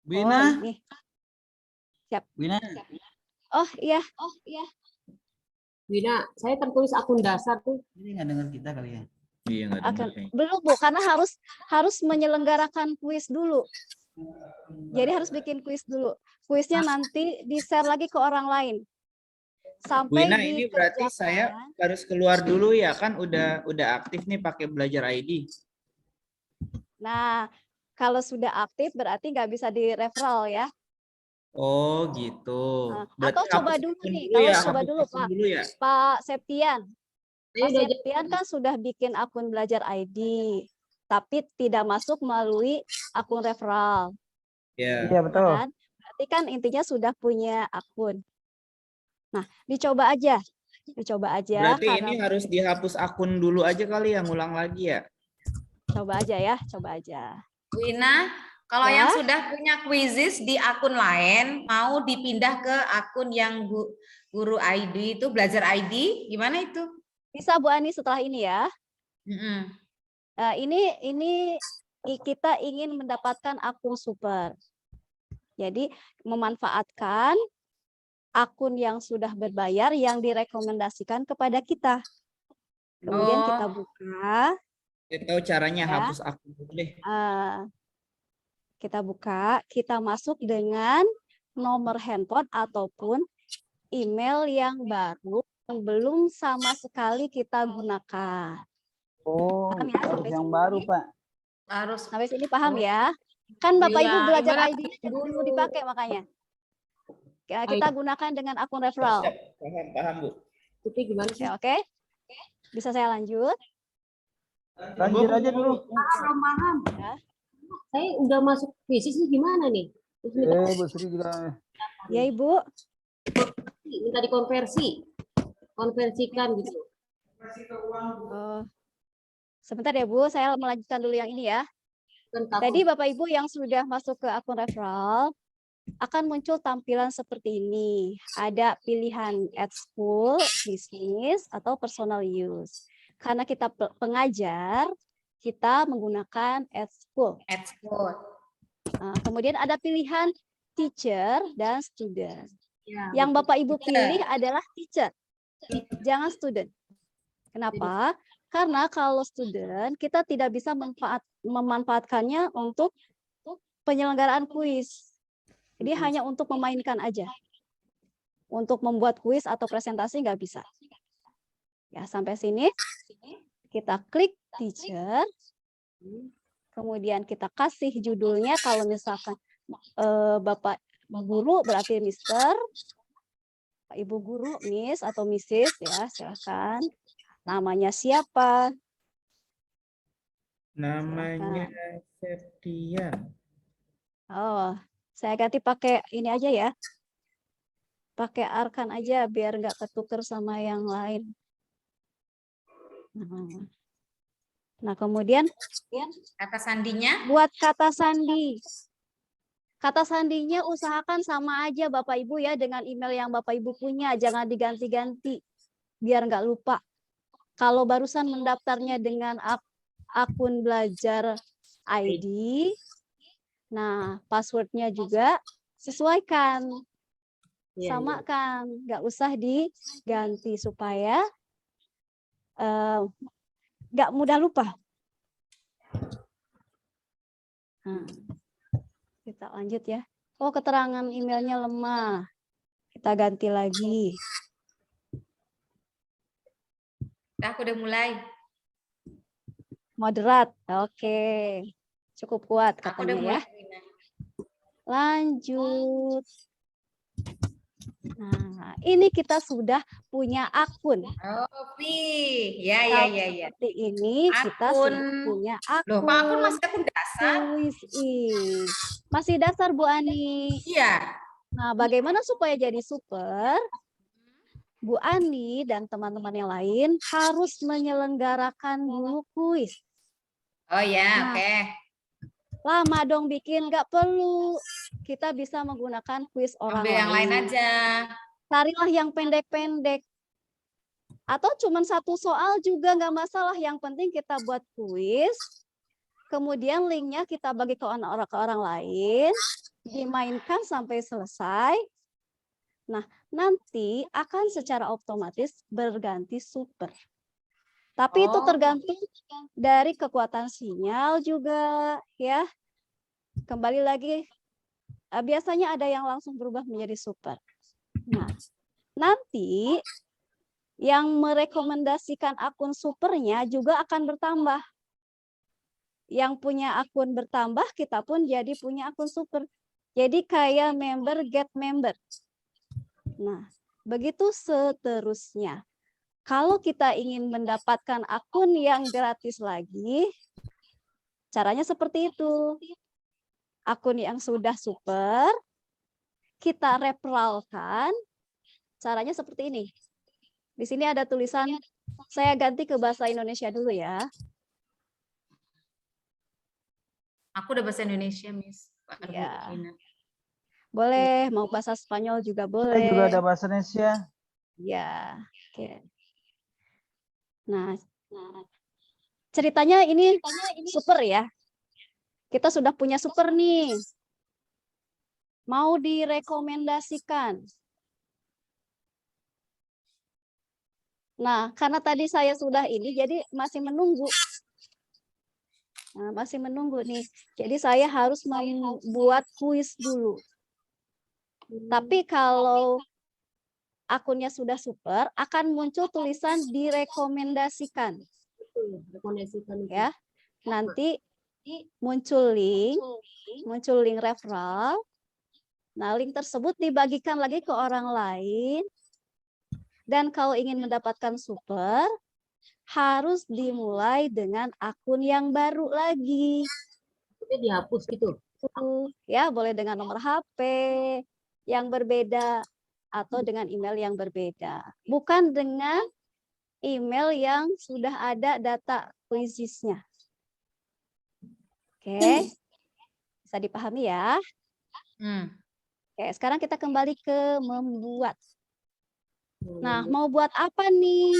Bu Oh, Ina, ini. Bu Ina. Oh, iya. Wina, saya tertulis akun dasar tuh. Ini nggak dengar kita kali ya? Iya nggak Akan dengar. belum Bu, karena harus menyelenggarakan kuis dulu. Jadi harus bikin kuis dulu. Kuisnya nanti di-share lagi ke orang lain. Sampai Wina, ini berarti saya dikerjakan. harus keluar dulu ya, kan udah aktif nih pakai Belajar ID. Nah, kalau sudah aktif berarti nggak bisa di-referral ya. Oh gitu. Nah, Berarti atau coba hapus dulu akun nih, dulu kalau ya, coba hapus dulu akun Pak. dulu ya. Pak Septian. Saya Pak udah Septian kan sudah bikin akun Belajar ID, tapi tidak masuk melalui akun referral. Ya. Iya betul. Kan? Berarti kan intinya sudah punya akun. Nah, dicoba aja. Dicoba aja. Berarti karena ini harus dihapus akun dulu aja kali ya, ngulang lagi ya. coba aja ya, coba aja. Bu Ina, kalau Ya. yang sudah punya quizzes di akun lain, mau dipindah ke akun yang guru ID itu, Belajar ID, gimana itu? Bisa Bu Ani setelah ini ya. Mm-mm. Ini kita ingin mendapatkan akun super. Jadi memanfaatkan akun yang sudah berbayar yang direkomendasikan kepada kita. Kemudian kita buka. Saya tahu caranya, Ya. hapus akun dulu deh. Kita buka, kita masuk dengan nomor handphone ataupun email yang baru yang belum sama sekali kita gunakan. Oh, Paham ya, harus sampai yang sini? baru Pak. Harus. Sampai sini paham ya? Kan Bapak Iya, Ibu Belajar ibarat ID dulu dipakai makanya. Kita gunakan dengan akun referral. Siap, paham Bu. Itu gimana sih? Oke. Bisa saya lanjut? Lanjut aja dulu. Belum paham. Ya. Saya udah masuk krisis nih gimana nih? Terus minta, Bu Sri juga. Ya Ibu. minta dikonversi. Konversikan gitu. Oh. Sebentar ya Bu, saya melanjutkan dulu yang ini ya. Kan takut. Tadi Bapak Ibu yang sudah masuk ke akun referral akan muncul tampilan seperti ini. Ada pilihan at school, business, atau personal use. Karena kita pengajar, kita menggunakan at school. at school. Nah, kemudian ada pilihan teacher dan student. Ya, Yang Bapak Ibu Teacher. pilih adalah teacher, jangan student. Kenapa? Karena kalau student kita tidak bisa memanfaatkannya untuk penyelenggaraan kuis. Jadi hanya untuk memainkan aja. Untuk membuat kuis atau presentasi nggak bisa. Ya, sampai sini kita klik teacher. Kemudian kita kasih judulnya, kalau misalkan Bapak guru berarti Mister, Pak Ibu guru Miss atau Mrs. ya, silakan. Namanya siapa? Namanya Septian. Oh, saya ganti pakai ini aja ya. Pakai Arkan aja biar nggak ketuker sama yang lain. Nah, kemudian Kata sandinya, buat kata sandi. Kata sandinya usahakan sama aja Bapak Ibu ya dengan email yang Bapak Ibu punya. Jangan diganti-ganti biar nggak lupa. Kalau barusan mendaftarnya dengan akun Belajar ID, nah passwordnya juga sesuaikan. Samakan, nggak usah diganti supaya nggak mudah lupa. Nah, kita lanjut ya. Oh, keterangan emailnya lemah. Kita ganti lagi. aku udah mulai. Moderat. Oke. Cukup kuat Aku udah katanya ya. mulai. Wina. Lanjut. Nah, ini kita sudah punya akun. Oh, Pi. Ya, Kalau ya. seperti ini kita Akun. sudah punya Loh, kok akun akun. masih akun dasar? Masih dasar Bu Ani. Iya. Nah, bagaimana supaya jadi super? Bu Ani dan teman-teman yang lain harus menyelenggarakan dulu kuis. Oh ya, Nah, oke. lama dong bikin, nggak perlu. Kita bisa menggunakan kuis orang Ambil yang lain lain. aja. Carilah yang pendek-pendek. Atau cuma satu soal juga nggak masalah. Yang penting kita buat kuis. Kemudian linknya kita bagi ke orang lain. Dimainkan sampai selesai. Nah, nanti akan secara otomatis berganti super. Tapi itu tergantung dari kekuatan sinyal juga ya. Kembali lagi, biasanya ada yang langsung berubah menjadi super. Nah, nanti yang merekomendasikan akun supernya juga akan bertambah. Yang punya akun bertambah, kita pun jadi punya akun super. Jadi kayak member get member. Nah, begitu seterusnya. Kalau kita ingin mendapatkan akun yang gratis lagi, caranya seperti itu. Akun yang sudah super, kita referralkan. Caranya seperti ini. Di sini ada tulisan, saya ganti ke bahasa Indonesia dulu ya. Aku udah bahasa Indonesia, Miss. Ya. Boleh, mau bahasa Spanyol juga boleh. Saya juga ada bahasa Indonesia. Ya, oke. Nah, ceritanya ini super ya. Kita sudah punya super nih. Mau direkomendasikan. Nah, karena tadi saya sudah ini, jadi masih menunggu. Nah, masih menunggu nih. Jadi saya harus membuat kuis dulu. Tapi kalau akunnya sudah super, akan muncul tulisan direkomendasikan. Ya, nanti muncul link referral. Nah, link tersebut dibagikan lagi ke orang lain. Dan kalau ingin mendapatkan super, harus dimulai dengan akun yang baru lagi. Itu dihapus gitu. Ya, boleh dengan nomor HP yang berbeda atau dengan email yang berbeda. Bukan dengan email yang sudah ada data quizisnya. Oke, bisa dipahami ya. Oke, sekarang kita kembali ke membuat. Nah, mau buat apa nih?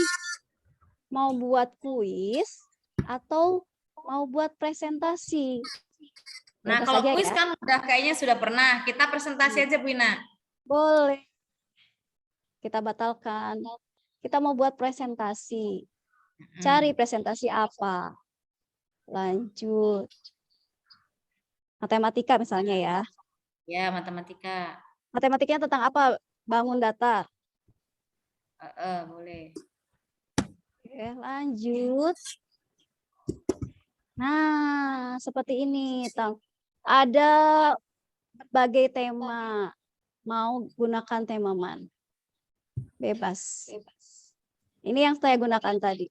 Mau buat kuis atau mau buat presentasi? Nah, Bebas kalau aja kuis ya. kan udah kayaknya sudah pernah. Kita presentasi aja, Bu Ina. Boleh. Kita batalkan. Kita mau buat presentasi. Cari presentasi apa? Lanjut. Matematika misalnya ya. Ya, matematika. Matematikanya tentang apa? Bangun datar. Boleh. Oke, lanjut. Nah, seperti ini. Ada berbagai tema. Mau gunakan tema mana? Bebas. Ini yang saya gunakan tadi.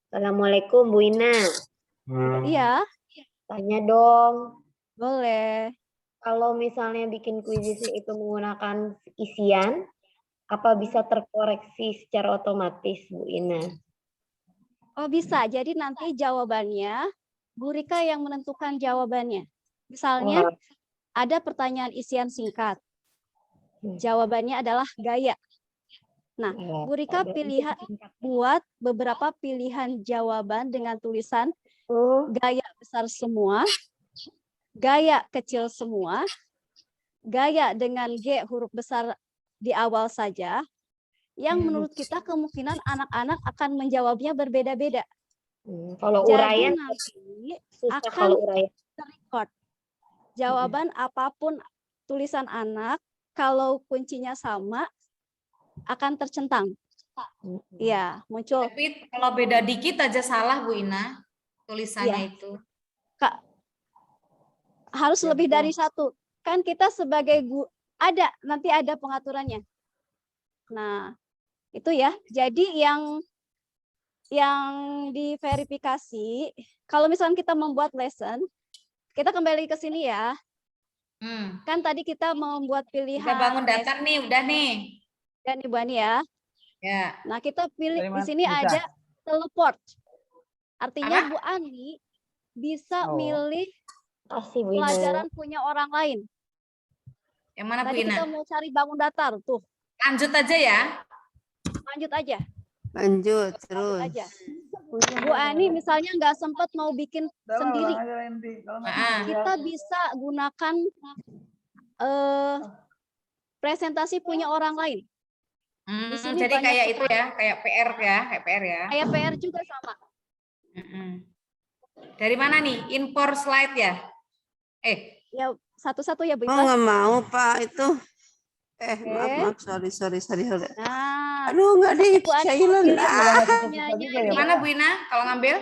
Assalamualaikum Bu Ina. Iya. Tanya dong. Boleh. Kalau misalnya bikin kuisisnya itu menggunakan isian, apa bisa terkoreksi secara otomatis Bu Ina? Oh bisa. Jadi nanti jawabannya Bu Rika yang menentukan jawabannya. Misalnya ada pertanyaan isian singkat. Jawabannya adalah gaya. Nah, Bu Rika buat beberapa pilihan jawaban dengan tulisan gaya besar semua, gaya kecil semua, gaya dengan G huruf besar di awal saja, yang menurut kita kemungkinan anak-anak akan menjawabnya berbeda-beda. Kalau Jadi uraian nanti susah akan kalau uraian. terrecord. Jawaban apapun tulisan anak, kalau kuncinya sama, akan tercentang. Iya, muncul. Tapi kalau beda dikit aja salah, Bu Ina, tulisannya itu. Kak, harus lebih dari satu. Kan kita sebagai Ada, nanti ada pengaturannya. Nah, itu ya. Jadi yang diverifikasi, kalau misalnya kita membuat lesson, kita kembali ke sini ya. Kan tadi kita membuat pilihan. Udah bangun daftar nih, udah nih. Dan Ibu Ani ya. Ya. Nah, kita pilih Dari di mana sini bisa? ada teleport. Artinya Apa? Bu Ani bisa Oh. milih Kasih Bu Ina. pelajaran punya orang lain. Yang mana Bu Tadi Ina? kita mau cari bangun datar tuh. Lanjut aja ya. Lanjut aja. Lanjut Lanjut terus. aja. Bu Ani misalnya nggak sempat mau bikin sendiri. Kita bisa gunakan presentasi punya orang lain. Di sini Jadi banyak kayak itu sekali. ya, kayak PR ya, kayak PR ya. Kayak PR juga sama. Dari mana nih? Import slide ya? Ya satu-satu ya Bu Oh Ipa. nggak mau Pak itu. Maaf sorry. Nah, Aduh nggak deh Bu Ani silent. Gimana Bu Ina kalau ngambil?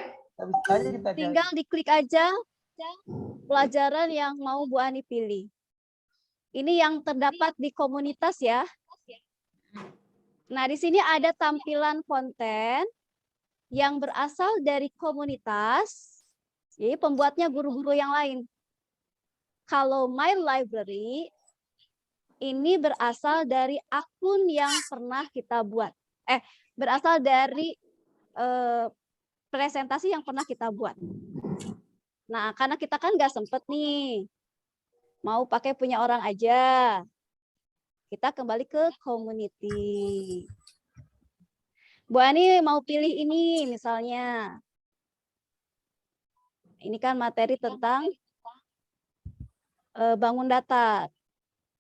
tinggal diklik aja pelajaran yang mau Bu Ani pilih. Ini yang terdapat di komunitas ya. Nah, di sini ada tampilan konten yang berasal dari komunitas. Jadi pembuatnya guru-guru yang lain. Kalau My Library ini berasal dari akun yang pernah kita buat. Berasal dari presentasi yang pernah kita buat. Nah, karena kita kan nggak sempet nih, mau pakai punya orang aja. Kita kembali ke community. Bu Ani mau pilih ini misalnya. Ini kan materi tentang bangun datar.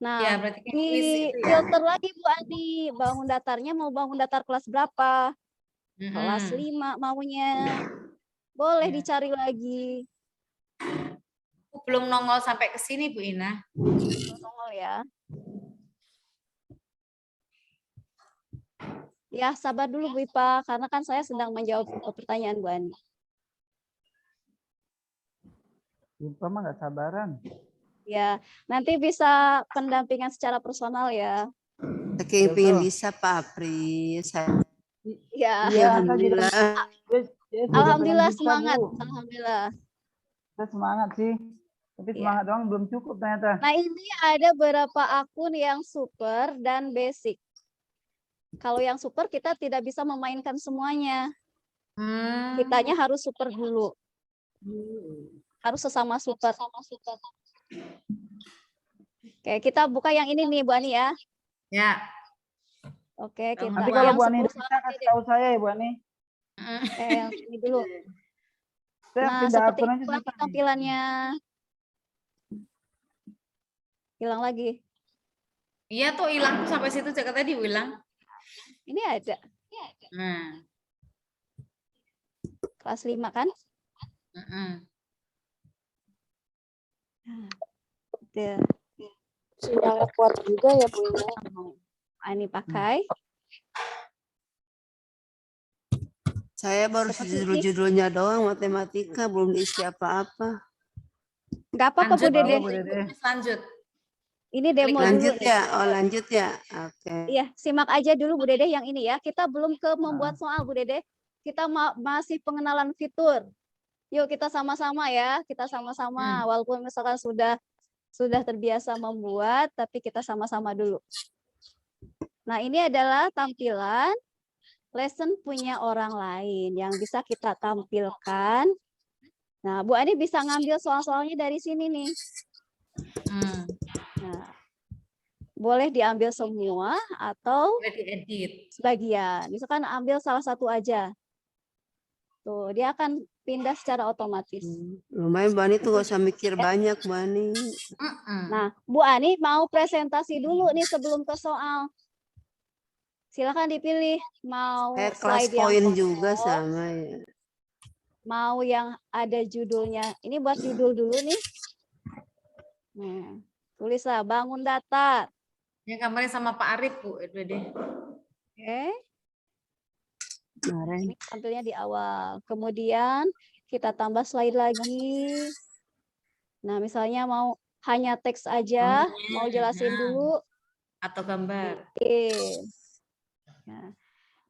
Nah, Ya, berarti di quiz itu ya. filter lagi Bu Ani, bangun datarnya mau bangun datar kelas berapa? Kelas 5 maunya. Boleh dicari lagi. Belum nongol sampai ke sini Bu Ina. Nongol ya. Ya, sabar dulu Bu Ipa, karena kan saya sedang menjawab pertanyaan Bu Ani. Ipa mah nggak sabaran. Ya, nanti bisa pendampingan secara personal ya. Saking pengen bisa Pak Apri. Ya. Alhamdulillah. Alhamdulillah semangat. Alhamdulillah. Saya semangat sih. Tapi semangat doang belum cukup ternyata. Nah, ini ada beberapa akun yang super dan basic. Kalau yang super kita tidak bisa memainkan semuanya. Kitanya harus super dulu. Harus sesama super. Oke, kita buka yang ini nih Bu Ani ya. Ya. Oke, kita Nanti kalau yang Bu Ani 10 bisa kasih tahu saya ya Bu Ani. yang ini dulu. Saya Nah, pindah seperti akun aja itu susah nih. tampilannya. Hilang lagi. Iya tuh hilang tuh sampai situ Cak tadi hilang. Ini ada. Nah. Kelas 5 kan? Sinyalnya kuat juga ya Bu Ina. Ini pakai. Saya baru judul-judulnya doang, matematika belum diisi apa-apa. Nggak apa-apa Bu Dede. Lanjut. Ini demo Lanjut dulu. ya, lanjut ya. Oke. Iya, simak aja dulu Bu Dede yang ini ya. Kita belum ke membuat soal Bu Dede. Kita masih pengenalan fitur. Yuk kita sama-sama ya. Kita sama-sama walaupun misalkan sudah terbiasa membuat, tapi kita sama-sama dulu. Nah, ini adalah tampilan lesson punya orang lain yang bisa kita tampilkan. Nah, Bu Ani bisa ngambil soal-soalnya dari sini nih. Nah, boleh diambil semua atau diedit sebagian. Misalkan ambil salah satu aja. Tuh, dia akan pindah secara otomatis. Lumayan Bu Ani tuh gak usah mikir banyak Bu Ani. Nah, Bu Ani mau presentasi dulu nih sebelum ke soal. Silakan dipilih mau Kayak kelas slide yang poin kosong, juga sama ya. mau yang ada judulnya. Ini buat judul dulu nih. Tulislah bangun datar. Yang gambarnya sama Pak Arif Bu Dede. Oke. Ini tampilnya di awal. Kemudian kita tambah slide lagi. Nah, misalnya mau hanya teks aja, mau jelasin dulu. Atau gambar. Oke. Nah,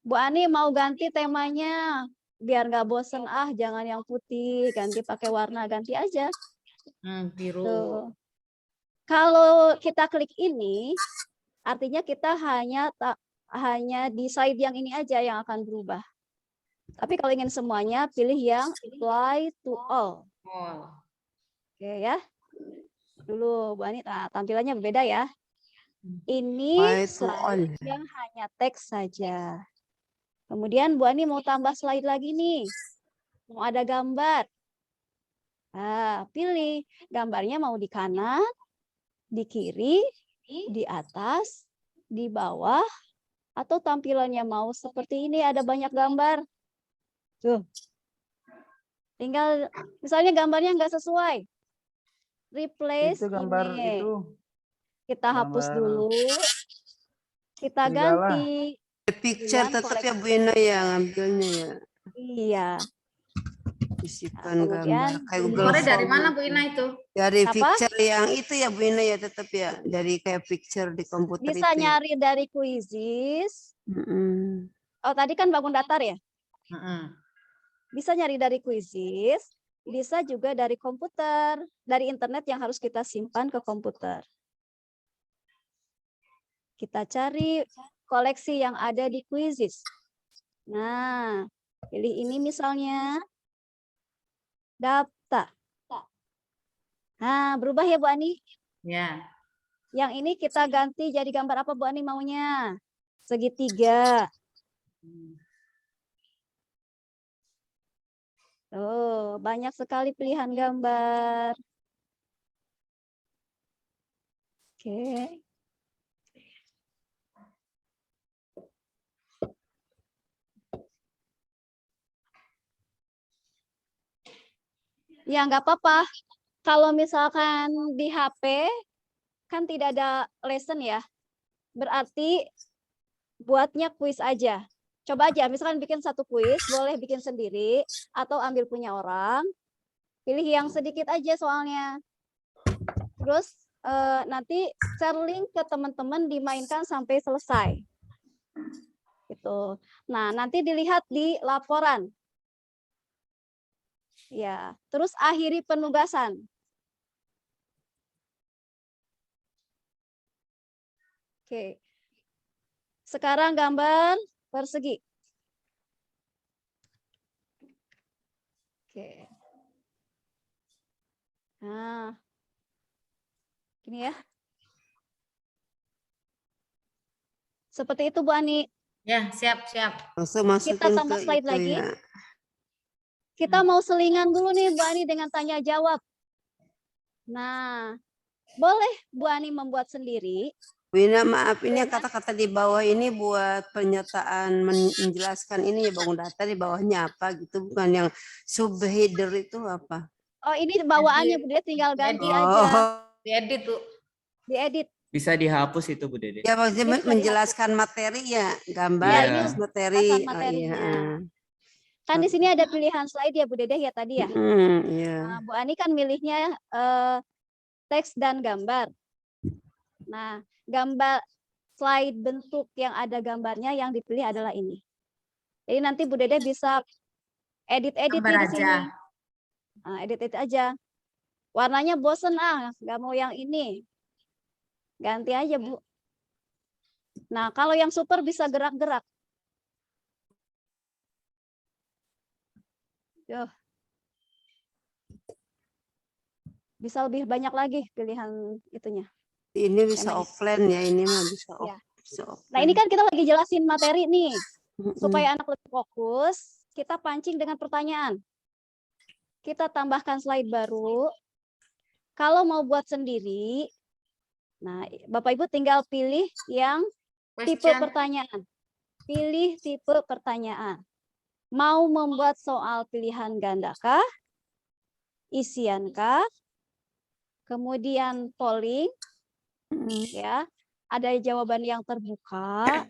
Bu Ani mau ganti temanya biar nggak bosen, jangan yang putih, ganti pakai warna, ganti aja. Biru. Tuh. Kalau kita klik ini, artinya kita hanya di slide yang ini aja yang akan berubah. Tapi kalau ingin semuanya, pilih yang apply to all. Oke ya. Dulu Bu Ani, tampilannya berbeda ya. Ini slide yang hanya teks saja. Kemudian Bu Ani mau tambah slide lagi nih. Mau ada gambar. Pilih gambarnya mau di kanan, di kiri, di atas, di bawah, atau tampilannya mau seperti ini, ada banyak gambar. Tuh. Tinggal misalnya gambarnya nggak sesuai. Replace Itu gambar image. itu. Kita hapus gambar dulu. Kita serigala. ganti. Picture Dengan tetap ya koleksi. Bu Ina ya ngambilnya ya. Iya. Isikan kemudian gambar kayak Google Sumbernya dari Form mana gitu. Bu Ina itu? Dari Apa? picture yang itu ya Bu Ina ya tetap ya. Dari kayak picture di komputer Bisa itu ya. nyari dari Quizzes. Mm-mm. Oh, tadi kan bangun datar ya? Mm-mm. Bisa nyari dari Quizzes, bisa juga dari komputer, dari internet yang harus kita simpan ke komputer. Kita cari koleksi yang ada di Quizzes. Nah, pilih ini misalnya. Data. Nah, berubah ya Bu Ani? Ya. Yang ini kita ganti jadi gambar apa Bu Ani maunya? Segitiga. Oh, banyak sekali pilihan gambar. Oke. Ya, nggak apa-apa. Kalau misalkan di HP, kan tidak ada lesson ya. Berarti buatnya kuis aja. Coba aja, misalkan bikin satu kuis, boleh bikin sendiri, atau ambil punya orang. Pilih yang sedikit aja soalnya. Terus nanti share link ke teman-teman, dimainkan sampai selesai. Gitu. Nah, nanti dilihat di laporan. Ya, terus akhiri penugasan. Oke. Sekarang gambar persegi. Oke. Nah. Ini ya. Seperti itu Bu Ani. Ya, siap. Langsung masukin Kita tambah ke slide itu lagi. ya. Kita mau selingan dulu nih Bu Ani dengan tanya jawab. Nah, boleh Bu Ani membuat sendiri. Bu Ina maaf ini kata-kata di bawah ini buat pernyataan menjelaskan ini ya bangun data di bawahnya apa gitu, bukan yang subheader itu apa? Oh, ini bawaannya Bu Dede, tinggal ganti aja. Diedit tuh. Diedit. Bisa dihapus itu Bu Dede. Ya maksudnya Bisa menjelaskan materi ya, gambar Ya, ini terus materi. penjelasan Oh, materinya. iya. Kan di sini ada pilihan slide ya Bu Dede ya tadi ya. Iya. Nah, Bu Ani kan milihnya teks dan gambar. Nah, gambar slide bentuk yang ada gambarnya yang dipilih adalah ini. Jadi nanti Bu Dede bisa edit-edit Gambar di sini. aja. Nah, edit-edit aja. Warnanya bosen nggak mau yang ini. Ganti aja Bu. Nah, kalau yang super bisa gerak-gerak. Yo. Bisa lebih banyak lagi pilihan itunya. Ini bisa offline ya, ini mah bisa Ya. bisa offline. Nah, ini kan kita lagi jelasin materi nih. Supaya anak lebih fokus, kita pancing dengan pertanyaan. Kita tambahkan slide baru. Kalau mau buat sendiri, nah Bapak Ibu tinggal pilih yang tipe Question. pertanyaan. Pilih tipe pertanyaan. Mau membuat soal pilihan gandakah? Isiankah? Kemudian polling, ya, ada jawaban yang terbuka,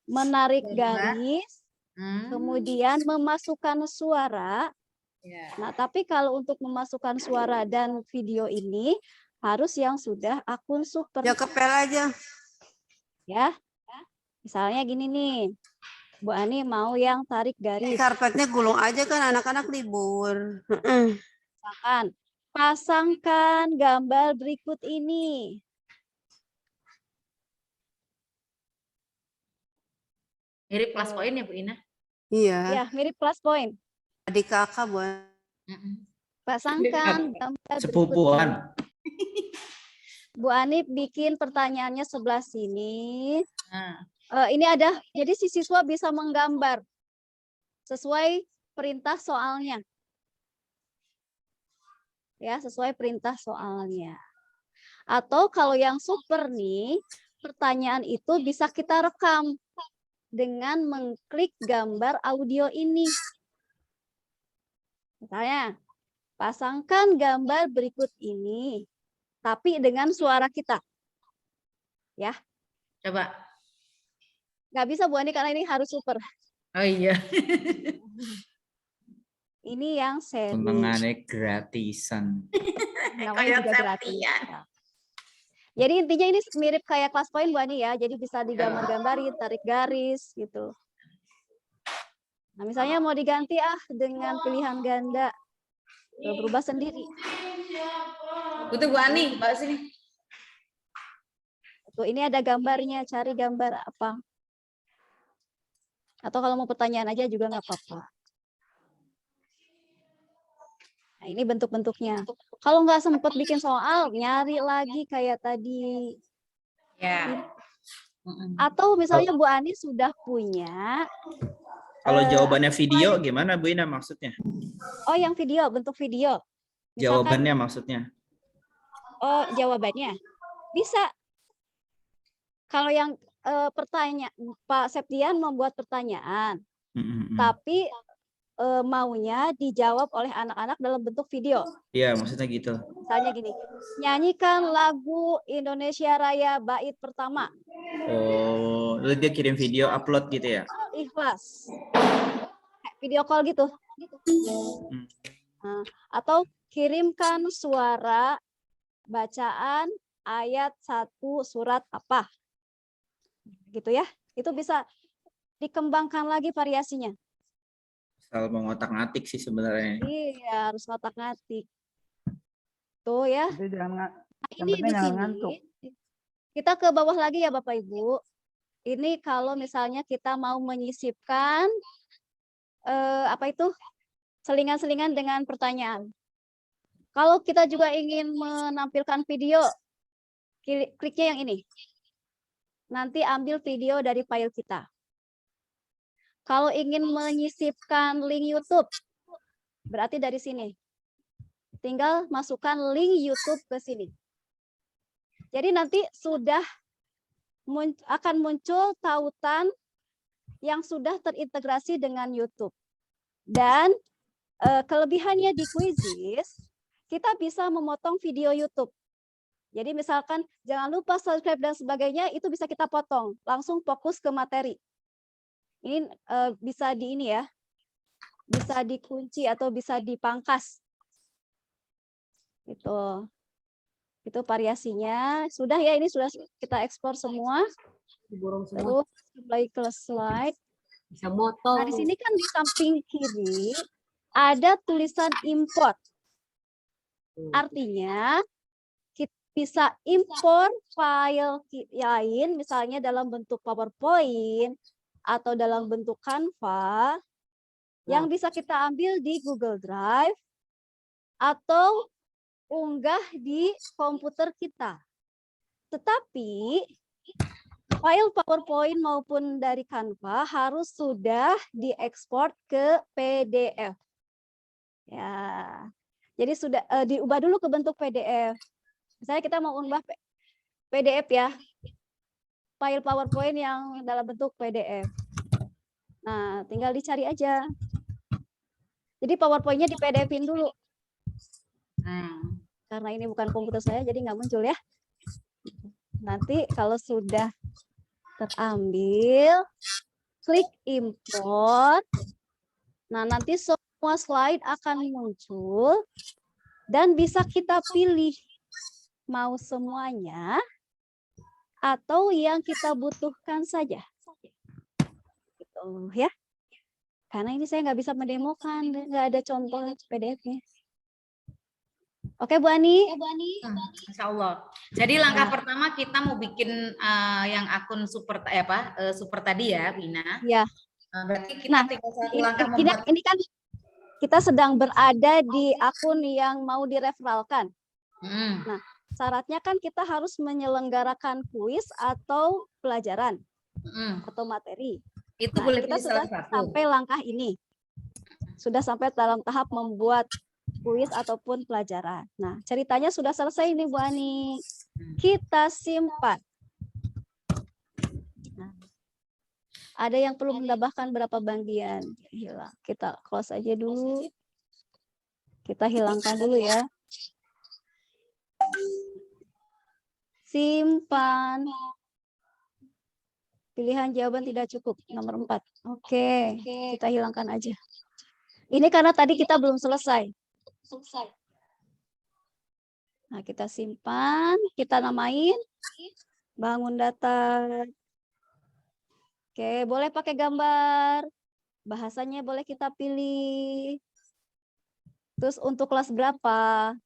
menarik garis, kemudian memasukkan suara. Ya. Nah, tapi kalau untuk memasukkan suara dan video ini harus yang sudah akun super. Ya kepel aja. Ya. Misalnya gini nih. Bu Ani mau yang tarik garis. Karpetnya gulung aja kan anak-anak libur. Misalkan, pasangkan gambar berikut ini. Mirip plus poin ya Bu Ina? Iya. Ya, mirip plus point. Adik kakak Bu. Pasangkan gambar berikut Sepupuan. ini. Bu Ani bikin pertanyaannya sebelah sini. Ini ada, jadi si siswa bisa menggambar sesuai perintah soalnya. Ya, sesuai perintah soalnya. Atau kalau yang super nih, pertanyaan itu bisa kita rekam dengan mengklik gambar audio ini. Misalnya, pasangkan gambar berikut ini, tapi dengan suara kita. Ya. Coba. Nggak bisa Bu Ani karena ini harus super. Oh iya. Ini yang seri. Senengannya gratisan. Namanya juga gratis. Jadi intinya ini mirip kayak kelas poin Bu Ani ya. Jadi bisa digambar-gambari, tarik garis gitu. Nah, misalnya mau diganti dengan pilihan ganda. Berubah sendiri. Butuh Bu Ani, bawa sini. Tuh, ini ada gambarnya, cari gambar apa. Atau kalau mau pertanyaan aja juga nggak apa-apa. Nah, ini bentuk-bentuknya. Kalau nggak sempat bikin soal, nyari lagi kayak tadi. Ya. Atau misalnya Bu Ani sudah punya. Kalau jawabannya video gimana Bu Ina maksudnya? Oh, yang video, bentuk video. Misalkan, Jawabannya maksudnya? Oh, jawabannya. Bisa. Kalau yang pertanyaan, Pak Septian membuat pertanyaan, tapi maunya dijawab oleh anak-anak dalam bentuk video. Iya, maksudnya gitu. Misalnya gini, nyanyikan lagu Indonesia Raya bait pertama. Oh, lalu dia kirim video upload gitu ya? Ikhlas. Video call gitu. Atau kirimkan suara bacaan ayat 1 surat apa. Gitu ya. Itu bisa dikembangkan lagi variasinya. Asal mau ngotak-ngatik sih sebenarnya. Iya, harus ngotak-ngatik. Tuh ya. Nah, ini di sini. Kita ke bawah lagi ya Bapak Ibu. Ini kalau misalnya kita mau menyisipkan apa itu? Selingan-selingan dengan pertanyaan. Kalau kita juga ingin menampilkan video, kliknya yang ini. Nanti ambil video dari file kita. Kalau ingin menyisipkan link YouTube, berarti dari sini. Tinggal masukkan link YouTube ke sini. Jadi nanti sudah akan muncul tautan yang sudah terintegrasi dengan YouTube. Dan kelebihannya di Quizizz, kita bisa memotong video YouTube. Jadi misalkan jangan lupa subscribe dan sebagainya, itu bisa kita potong. Langsung fokus ke materi. Ini bisa di ini ya, bisa dikunci atau bisa dipangkas. Itu variasinya. Sudah ya, ini sudah kita ekspor semua. Terus kembali ke slide. Bisa motong. Nah, di sini kan di samping kiri ada tulisan import. Artinya kita bisa import file lain, misalnya dalam bentuk PowerPoint atau dalam bentuk Canva, yang bisa kita ambil di Google Drive atau unggah di komputer kita. Tetapi file PowerPoint maupun dari Canva harus sudah diekspor ke PDF. Ya, jadi sudah diubah dulu ke bentuk PDF. Misalnya kita mau ubah PDF ya, file PowerPoint yang dalam bentuk PDF. Nah, tinggal dicari aja. Jadi PowerPoint-nya di PDF-in dulu. Karena ini bukan komputer saya, jadi nggak muncul ya. Nanti kalau sudah terambil, klik import. Nah, nanti semua slide akan muncul dan bisa kita pilih Mau semuanya atau yang kita butuhkan saja? Gitu ya. Karena ini saya nggak bisa mendemokan, nggak ada contoh PDF-nya. Oke, Bu Ani? Insya Allah. Jadi langkah pertama kita mau bikin yang akun super super tadi ya, Wina. Ya. Berarti kita tinggal satu langkah ini kan kita sedang berada di akun yang mau direferalkan. Nah, syaratnya kan kita harus menyelenggarakan kuis atau pelajaran atau materi. Itu Nah, boleh kita pilih sudah salah satu. sampai langkah ini. Sudah sampai dalam tahap membuat kuis ataupun pelajaran. Nah, ceritanya sudah selesai nih Bu Ani. Kita simpan. Nah, ada yang perlu menambahkan berapa bagian? Hilang. Kita close aja dulu. Kita hilangkan dulu ya. Simpan. Pilihan jawaban tidak cukup. Nomor 4. Oke, kita hilangkan aja. Ini karena tadi kita belum selesai. Nah, kita simpan, kita namain bangun data. Oke, boleh pakai gambar. Bahasanya boleh kita pilih. Terus untuk kelas berapa?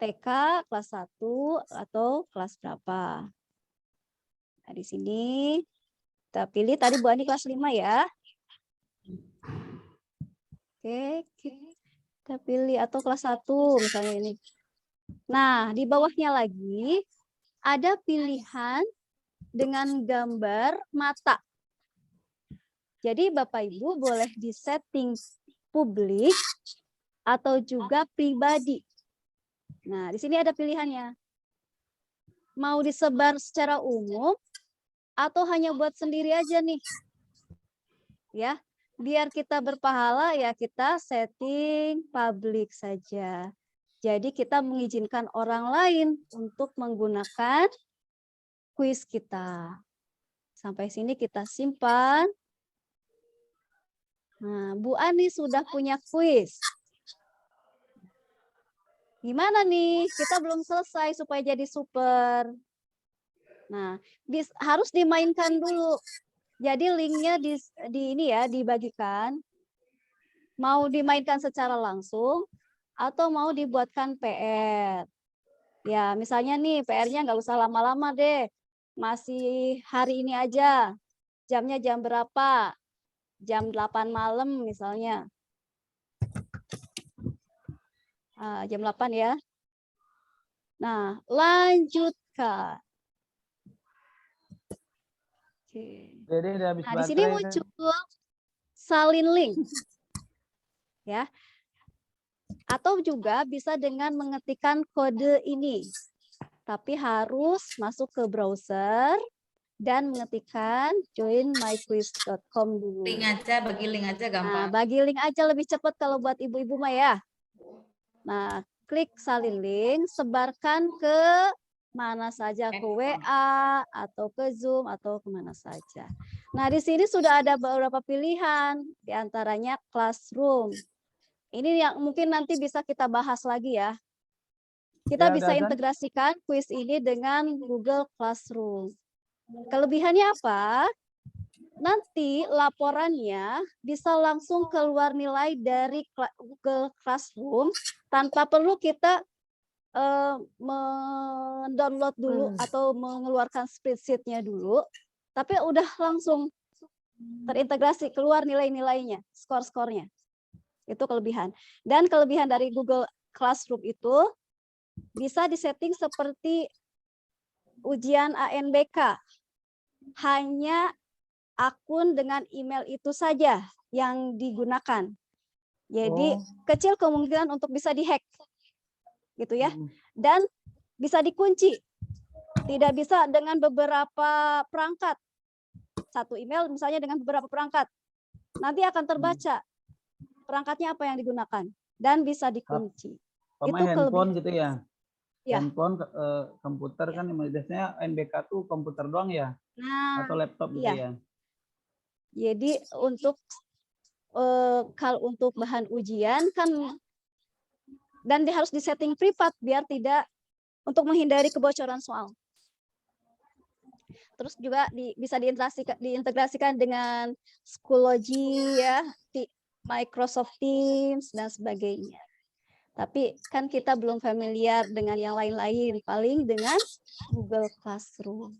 TK, kelas 1, atau kelas berapa? Nah, di sini kita pilih, tadi Bu Ani kelas 5 ya. Oke, kita pilih atau kelas 1 misalnya ini. Nah, di bawahnya lagi ada pilihan dengan gambar mata. Jadi Bapak Ibu boleh di setting publik atau juga pribadi. Nah, di sini ada pilihannya. Mau disebar secara umum atau hanya buat sendiri aja nih. Ya, biar kita berpahala ya kita setting publik saja. Jadi kita mengizinkan orang lain untuk menggunakan kuis kita. Sampai sini kita simpan. Nah, Bu Ani sudah punya kuis. Gimana nih? Kita belum selesai supaya jadi super. Nah, harus dimainkan dulu. Jadi linknya di ini ya dibagikan. Mau dimainkan secara langsung atau mau dibuatkan PR. Ya, misalnya nih PR-nya nggak usah lama-lama deh. Masih hari ini aja. Jamnya jam berapa? Jam 8 malam misalnya. Jam 8 ya. Nah, lanjutkan. Oke. Nah, di sini muncul salin link. Ya. Atau juga bisa dengan mengetikkan kode ini. Tapi harus masuk ke browser dan mengetikkan joinmyquiz.com dulu. Bagi link aja gampang. Nah, bagi link aja lebih cepat kalau buat ibu-ibu mah ya. Nah, klik salin link, sebarkan ke mana saja, ke WA atau ke Zoom atau kemana saja. Nah, di sini sudah ada beberapa pilihan, diantaranya Classroom. Ini yang mungkin nanti bisa kita bahas lagi ya. Kita bisa integrasikan kuis ini dengan Google Classroom. Kelebihannya apa? Nanti laporannya bisa langsung keluar nilai dari Google Classroom tanpa perlu kita mendownload dulu atau mengeluarkan spreadsheet-nya dulu, tapi udah langsung terintegrasi keluar nilai-nilainya, skor-skornya. Itu kelebihan. Dan kelebihan dari Google Classroom itu bisa disetting seperti ujian ANBK. Hanya akun dengan email itu saja yang digunakan. Jadi kecil kemungkinan untuk bisa dihack. Gitu ya. Dan bisa dikunci. Tidak bisa dengan beberapa perangkat. Satu email misalnya dengan beberapa perangkat. Nanti akan terbaca perangkatnya apa yang digunakan dan bisa dikunci. Itu handphone gitu ya? Ya. Handphone, komputer kan biasanya NBK tuh komputer doang ya? Nah, atau laptop gitu ya? Jadi kalau untuk bahan ujian kan dan harus disetting privat biar tidak untuk menghindari kebocoran soal. Terus juga bisa diintegrasikan dengan Schoology ya, di Microsoft Teams dan sebagainya. Tapi kan kita belum familiar dengan yang lain-lain, paling dengan Google Classroom.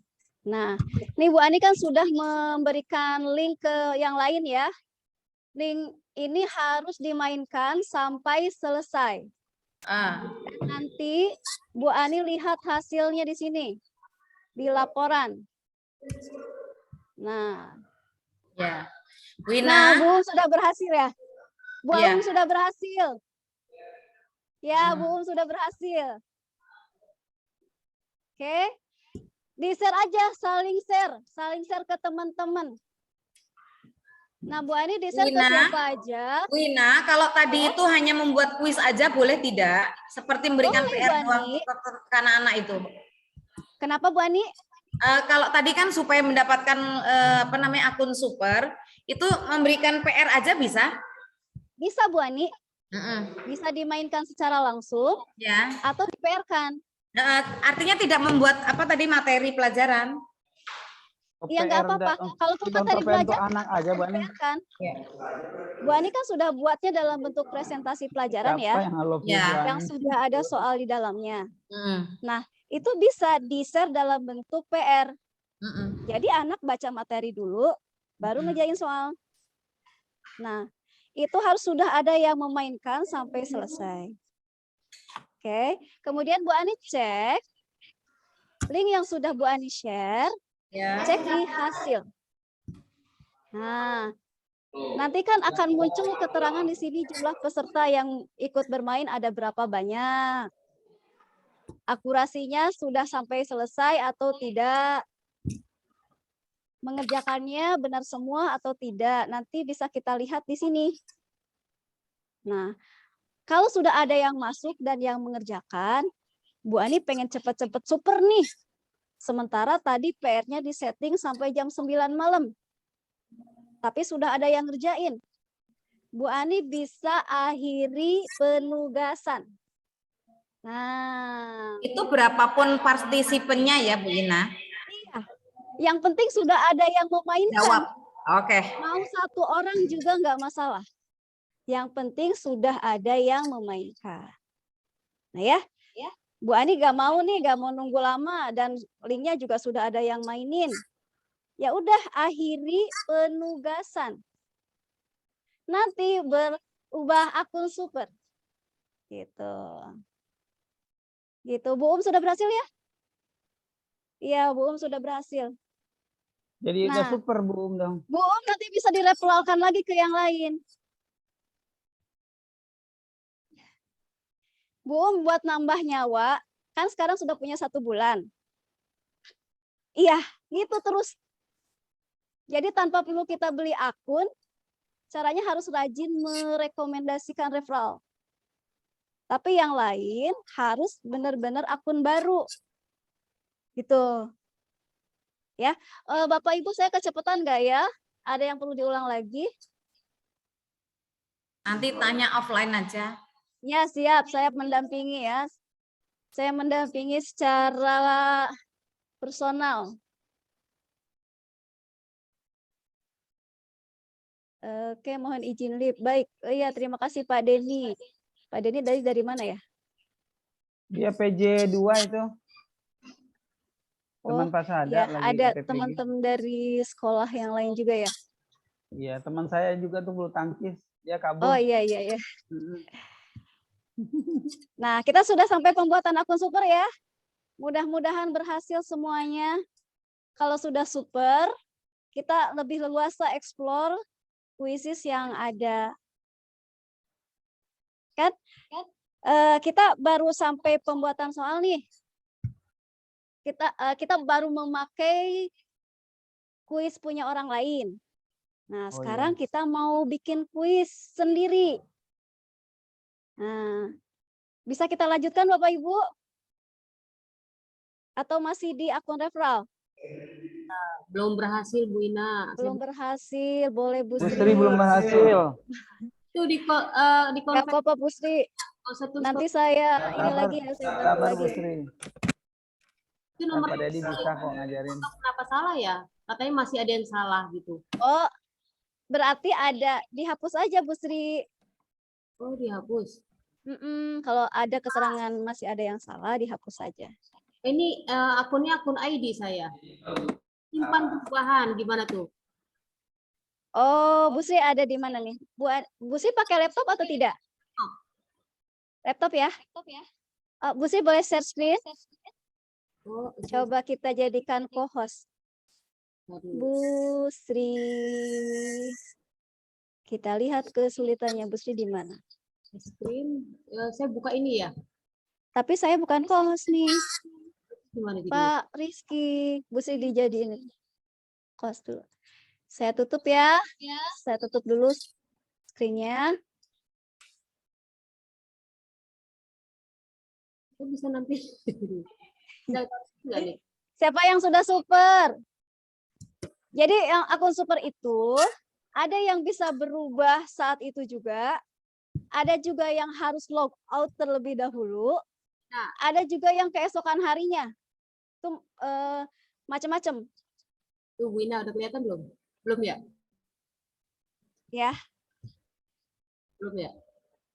Nah, ini Bu Ani kan sudah memberikan link ke yang lain ya. Link ini harus dimainkan sampai selesai. Dan nanti Bu Ani lihat hasilnya di sini, di laporan. Nah, Ya. Bu nah Ina, Bu sudah berhasil ya? Bu Iya. Aum sudah berhasil. Ya, Bu Um sudah berhasil. Oke. Di-share aja, saling share ke teman-teman. Nah, Bu Ani di-share ke Wina. siapa aja? Bu Ina, kalau tadi itu hanya membuat kuis aja boleh tidak? Seperti memberikan Boleh, PR Bu doang Ani. ke anak-anak itu. Kenapa Bu Ani? Kalau tadi kan supaya mendapatkan akun super, itu memberikan PR aja bisa? Bisa Bu Ani. Bisa dimainkan secara langsung Ya. atau di-PR-kan. Artinya tidak membuat materi pelajaran. Iya nggak apa-apa. Kalau materi belajar anak aja, Bu Ani. kan. Bu Ani kan sudah buatnya dalam bentuk presentasi pelajaran ya. Yang sudah ada soal di dalamnya. Nah, itu bisa di-share dalam bentuk PR. Jadi anak baca materi dulu, baru ngerjain soal. Nah, itu harus sudah ada yang memainkan sampai selesai. Oke, kemudian Bu Ani cek link yang sudah Bu Ani share, cek di hasil. Nah, nanti kan akan muncul keterangan di sini jumlah peserta yang ikut bermain ada berapa banyak. Akurasinya sudah sampai selesai atau tidak. Mengerjakannya benar semua atau tidak. Nanti bisa kita lihat di sini. Nah, kalau sudah ada yang masuk dan yang mengerjakan, Bu Ani pengen cepat-cepat super nih. Sementara tadi PR-nya disetting sampai jam 9 malam. Tapi sudah ada yang ngerjain. Bu Ani bisa akhiri penugasan. Nah, itu berapapun partisipannya ya, Bu Ina. Iya. Yang penting sudah ada yang memainkan. Jawab. Oke. Mau satu orang juga nggak masalah. Yang penting sudah ada yang memainkan. Nah ya, Bu Ani nggak mau nunggu lama dan linknya juga sudah ada yang mainin. Ya udah akhiri penugasan. Nanti berubah akun super. Gitu. Gitu. Bu sudah berhasil ya? Iya, Bu sudah berhasil. Jadi udah super Bu dong. Bu nanti bisa direplalkan lagi ke yang lain. Bu buat nambah nyawa, kan sekarang sudah punya 1 bulan. Iya, gitu terus. Jadi tanpa perlu kita beli akun, caranya harus rajin merekomendasikan referral. Tapi yang lain harus benar-benar akun baru. Gitu. Ya, Bapak Ibu saya kecepatan nggak ya? Ada yang perlu diulang lagi? Nanti tanya offline aja. Ya, siap. Saya mendampingi ya. Saya mendampingi secara personal. Oke, mohon izin lip. Baik. Iya, terima kasih Pak Denny. Pak Denny dari mana ya? Dia PJ 2 itu. Teman Pak Sada ya, lagi ada PPG. teman-teman dari sekolah yang lain juga ya? Iya, teman saya juga tuh bulu tangkis. Dia kabur. Oh iya. Nah, kita sudah sampai pembuatan akun super ya. Mudah-mudahan berhasil semuanya. Kalau sudah super, kita lebih leluasa explore kuisis yang ada. Kan? Kita baru sampai pembuatan soal nih. Kita baru memakai kuis punya orang lain. Nah, sekarang kita mau bikin kuis sendiri. Nah, bisa kita lanjutkan Bapak Ibu? Atau masih di akun referral? Belum berhasil Bu Ina. Belum berhasil, boleh Bu Sri belum berhasil. Itu di Gak apa-apa Bu Sri. Oh, satu Nanti saya ini lagi ya, saya bantu Sabar lagi Bu ya. Sri. itu nomor Pak Dedi bisa kok ngajarin. kenapa salah ya? Katanya masih ada yang salah gitu. Oh, berarti ada dihapus aja Bu Sri. Oh, dihapus. Kalau ada keterangan masih ada yang salah, dihapus saja. Ini akunnya akun ID saya. Simpan perubahan gimana tuh? Oh, Bu Sri ada di mana nih? Bu Sri pakai laptop atau tidak? Laptop ya? Bu Sri boleh share screen? Oh, Coba kita jadikan co-host. Bu Sri. Kita lihat kesulitannya Bu Sri di mana. screen. Saya buka ini ya. Tapi saya bukan co-host nih. Gimana jadi? Pak Rizky, Bu Sri dijadiin co-host dulu. Saya tutup ya. Saya tutup dulu screen-nya. Saya bisa nanti. Siapa yang sudah super? Jadi yang akun super itu ada yang bisa berubah saat itu juga. Ada juga yang harus log out terlebih dahulu. Nah, ada juga yang keesokan harinya. Itu macam-macam. Tuh, Wina udah kelihatan belum? Belum ya? Ya. Belum ya?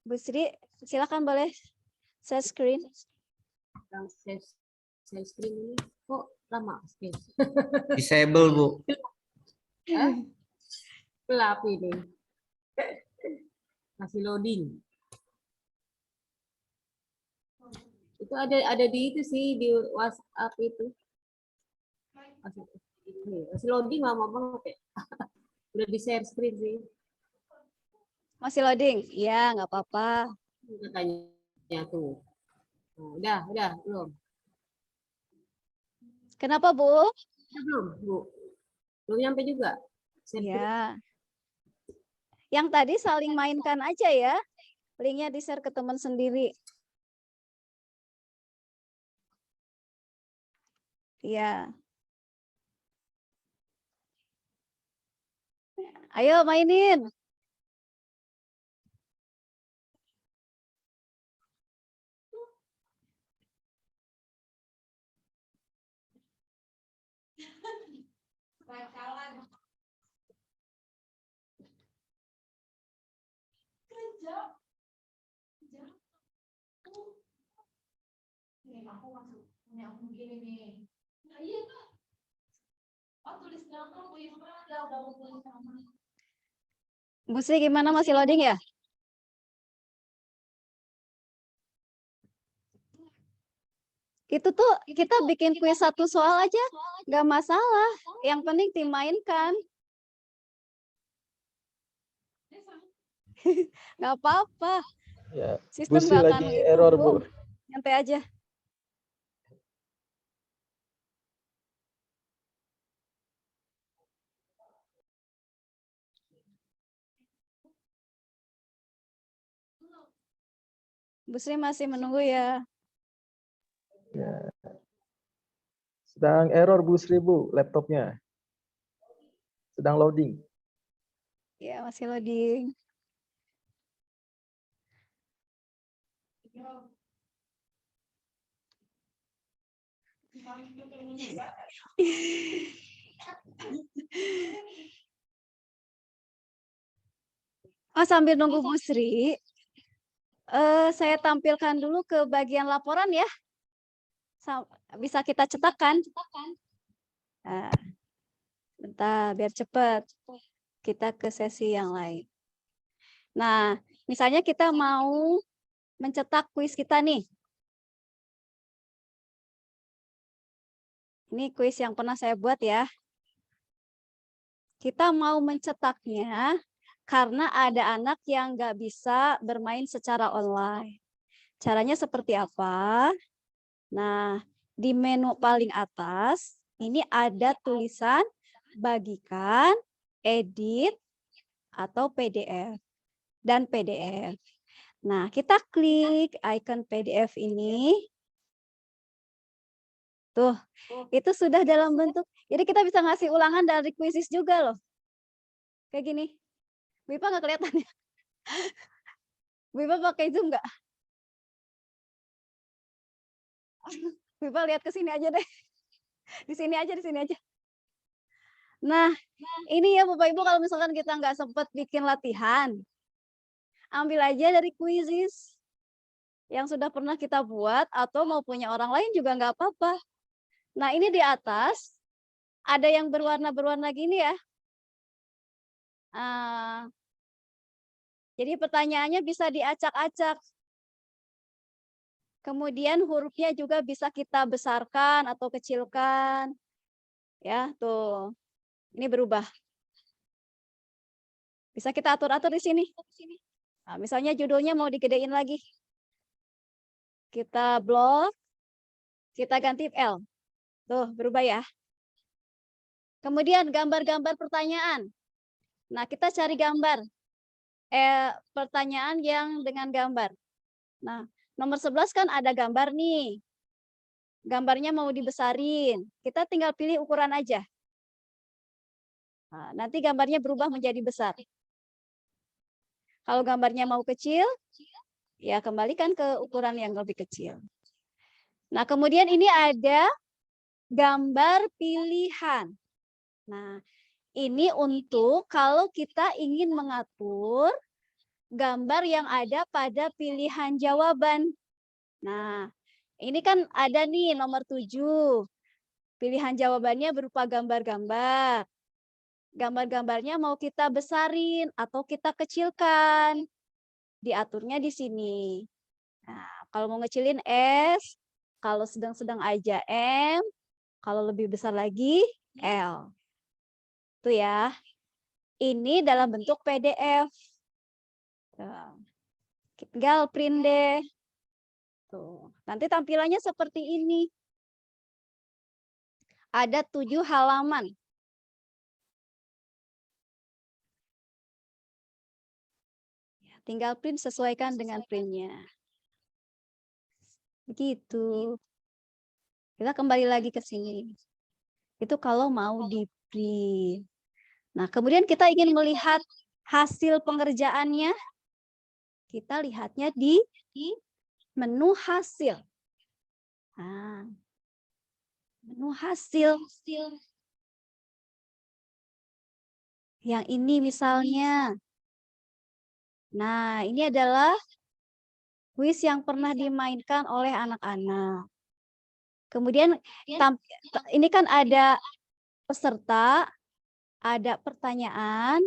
Bu Sri, silakan boleh share screen. Share screen ini kok lama screen? Disable, Bu. Gelap ini. Masih loading. Itu ada di itu sih di WhatsApp itu. Masih loading lama banget ya. Udah di share screen sih. Masih loading? Iya, nggak apa-apa. Katanya tuh. Nah, udah, belum. Kenapa, Bu? Belum, Bu. Belum nyampe juga. Ya. Yang tadi saling mainkan aja ya. Linknya di-share ke teman sendiri. Iya. Ayo mainin. Bu Sri gimana, masih loading ya? Itu tuh kita bikin kuis satu soal aja, nggak masalah. Yang penting dimainkan. Nggak apa-apa. Ya, Sistem Bu Sri nggak akan lagi itu, error, Bu. Bu. Nyantai aja. Bu Sri masih menunggu ya. Ya. Sedang error Bu Sri, Bu, laptopnya. Sedang loading. Ya, masih loading. Oh, sambil nunggu Bu Sri, saya tampilkan dulu ke bagian laporan ya. Bisa kita cetakkan. Nah, bentar, biar cepat. Kita ke sesi yang lain. Nah, misalnya kita mau mencetak kuis kita nih. Ini kuis yang pernah saya buat ya. Kita mau mencetaknya karena ada anak yang nggak bisa bermain secara online. Caranya seperti apa? Nah, di menu paling atas, ini ada tulisan bagikan, edit, atau PDF. Dan PDF. Nah, kita klik icon PDF ini. Tuh, itu sudah dalam bentuk. Jadi kita bisa ngasih ulangan dari kuisis juga loh. Kayak gini. Bipa nggak kelihatan ya? Bipa pakai Zoom nggak? Viva lihat ke sini aja deh. Di sini aja, di sini aja. Nah, ini ya Bapak Ibu, kalau misalkan kita nggak sempat bikin latihan, ambil aja dari kuisis yang sudah pernah kita buat atau mau punya orang lain juga nggak apa-apa. Nah, ini di atas ada yang berwarna-berwarna gini ya. Jadi pertanyaannya bisa diacak-acak. Kemudian hurufnya juga bisa kita besarkan atau kecilkan. Ya, tuh. Ini berubah. Bisa kita atur-atur di sini. Nah, misalnya judulnya mau digedein lagi. Kita blok, kita ganti L. Tuh, berubah ya. Kemudian gambar-gambar pertanyaan. Nah, kita cari gambar. Pertanyaan yang dengan gambar. Nah, nomor 11 kan ada gambar nih. Gambarnya mau dibesarin. Kita tinggal pilih ukuran aja. Nah, nanti gambarnya berubah menjadi besar. Kalau gambarnya mau kecil, ya kembalikan ke ukuran yang lebih kecil. Nah, kemudian ini ada gambar pilihan. Nah, ini untuk kalau kita ingin mengatur gambar yang ada pada pilihan jawaban. Nah, ini kan ada nih nomor 7. Pilihan jawabannya berupa gambar-gambar. Gambar-gambarnya mau kita besarin atau kita kecilkan. Diaturnya di sini. Nah, kalau mau ngecilin S, kalau sedang-sedang aja M, kalau lebih besar lagi L. Itu ya. Ini dalam bentuk PDF. Tinggal print deh. Tuh. Nanti tampilannya seperti ini. Ada 7 halaman. Tinggal print, sesuaikan dengan printnya. Begitu. Kita kembali lagi ke sini. Itu kalau mau di print. Nah, kemudian kita ingin melihat hasil pengerjaannya. Kita lihatnya di menu hasil. Nah, menu hasil. Yang ini misalnya. Nah, ini adalah kuis yang pernah dimainkan oleh anak-anak. Kemudian ini kan ada peserta, ada pertanyaan.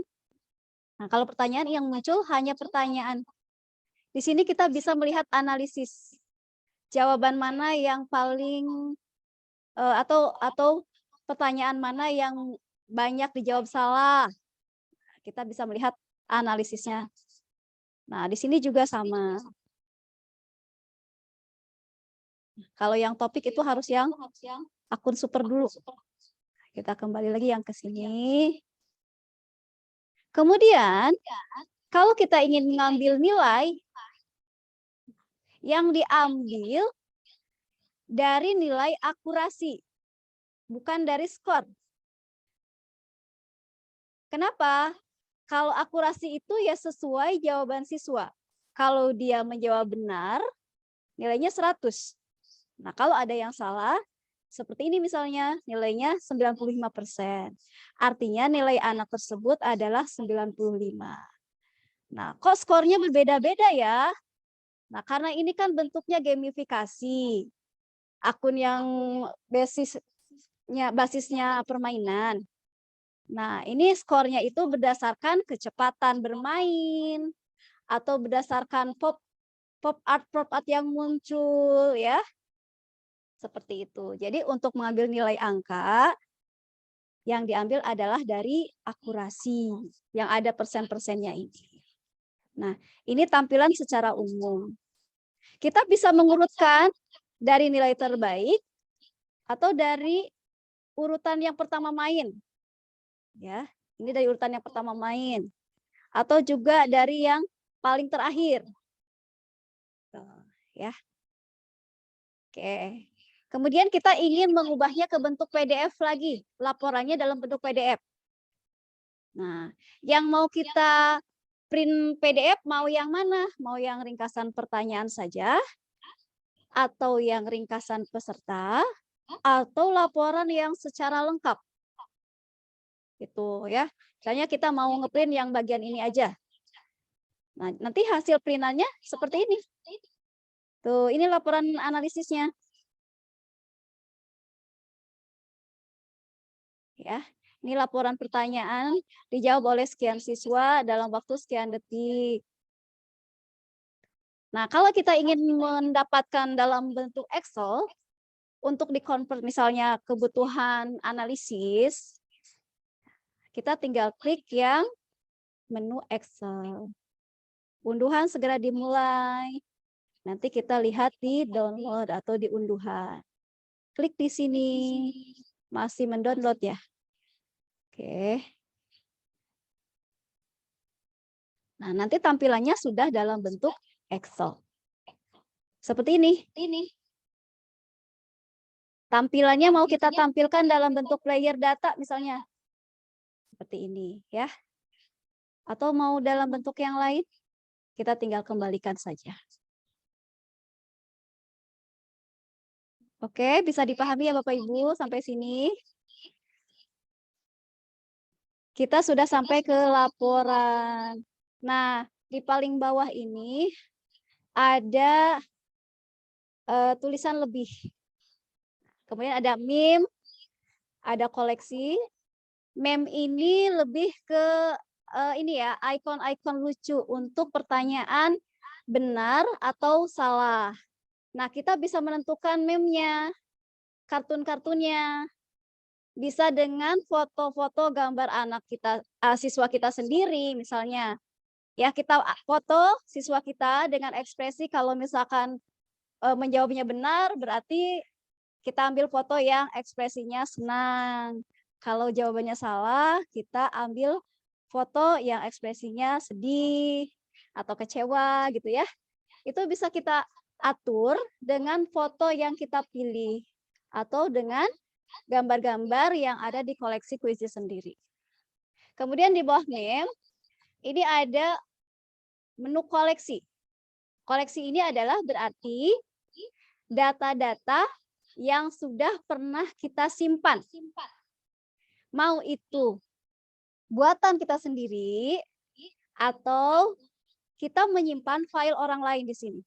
Nah, kalau pertanyaan yang muncul hanya pertanyaan. Di sini kita bisa melihat analisis. Jawaban mana yang paling atau pertanyaan mana yang banyak dijawab salah. Kita bisa melihat analisisnya. Nah, di sini juga sama. Kalau yang topik itu harus yang akun super dulu. Kita kembali lagi yang ke sini. Kemudian, kalau kita ingin mengambil nilai, yang diambil dari nilai akurasi, bukan dari skor. Kenapa? Kalau akurasi itu ya sesuai jawaban siswa. Kalau dia menjawab benar, nilainya 100. Nah, kalau ada yang salah, seperti ini misalnya, nilainya 95%. Artinya nilai anak tersebut adalah 95. Nah, kok skornya berbeda-beda ya? Nah, karena ini kan bentuknya gamifikasi. Akun yang basisnya permainan. Nah, ini skornya itu berdasarkan kecepatan bermain atau berdasarkan pop art yang muncul ya. Seperti itu. Jadi untuk mengambil nilai angka yang diambil adalah dari akurasi yang ada persen-persennya ini. Nah, ini tampilan secara umum. Kita bisa mengurutkan dari nilai terbaik atau dari urutan yang pertama main. Ya, ini dari urutan yang pertama main. Atau juga dari yang paling terakhir. Ya. Oke. Kemudian kita ingin mengubahnya ke bentuk PDF lagi. Laporannya dalam bentuk PDF. Nah, yang mau kita print PDF mau yang mana? Mau yang ringkasan pertanyaan saja? atau yang ringkasan peserta, atau laporan yang secara lengkap. Itu ya. Misalnya kita mau ngeprint yang bagian ini aja. Nah, nanti hasil printannya seperti ini. Tuh, ini laporan analisisnya. Ya, ini laporan pertanyaan dijawab oleh sekian siswa dalam waktu sekian detik. Nah, kalau kita ingin mendapatkan dalam bentuk Excel untuk dikonvert misalnya kebutuhan analisis, kita tinggal klik yang menu Excel. Unduhan segera dimulai. Nanti kita lihat di download atau di unduhan. Klik di sini. Masih mendownload ya. Oke. Nah, nanti tampilannya sudah dalam bentuk Excel. Seperti ini. Tampilannya mau kita tampilkan dalam bentuk player data misalnya. Seperti ini ya. Atau mau dalam bentuk yang lain, kita tinggal kembalikan saja. Oke, bisa dipahami ya Bapak Ibu sampai sini. Kita sudah sampai ke laporan. Nah, di paling bawah ini ada tulisan lebih. Kemudian ada meme, ada koleksi. Meme ini lebih ke ini ya, ikon-ikon lucu untuk pertanyaan benar atau salah. Nah, kita bisa menentukan meme-nya, kartun-kartunnya. Bisa dengan foto-foto gambar anak kita, siswa kita sendiri misalnya. Ya, kita foto siswa kita dengan ekspresi kalau misalkan menjawabnya benar, berarti kita ambil foto yang ekspresinya senang. Kalau jawabannya salah, kita ambil foto yang ekspresinya sedih atau kecewa gitu ya. Itu bisa kita atur dengan foto yang kita pilih atau dengan gambar-gambar yang ada di koleksi kuisnya sendiri. Kemudian di bawah meme, ini ada menu koleksi. Koleksi ini adalah berarti data-data yang sudah pernah kita simpan. Mau itu buatan kita sendiri atau kita menyimpan file orang lain di sini.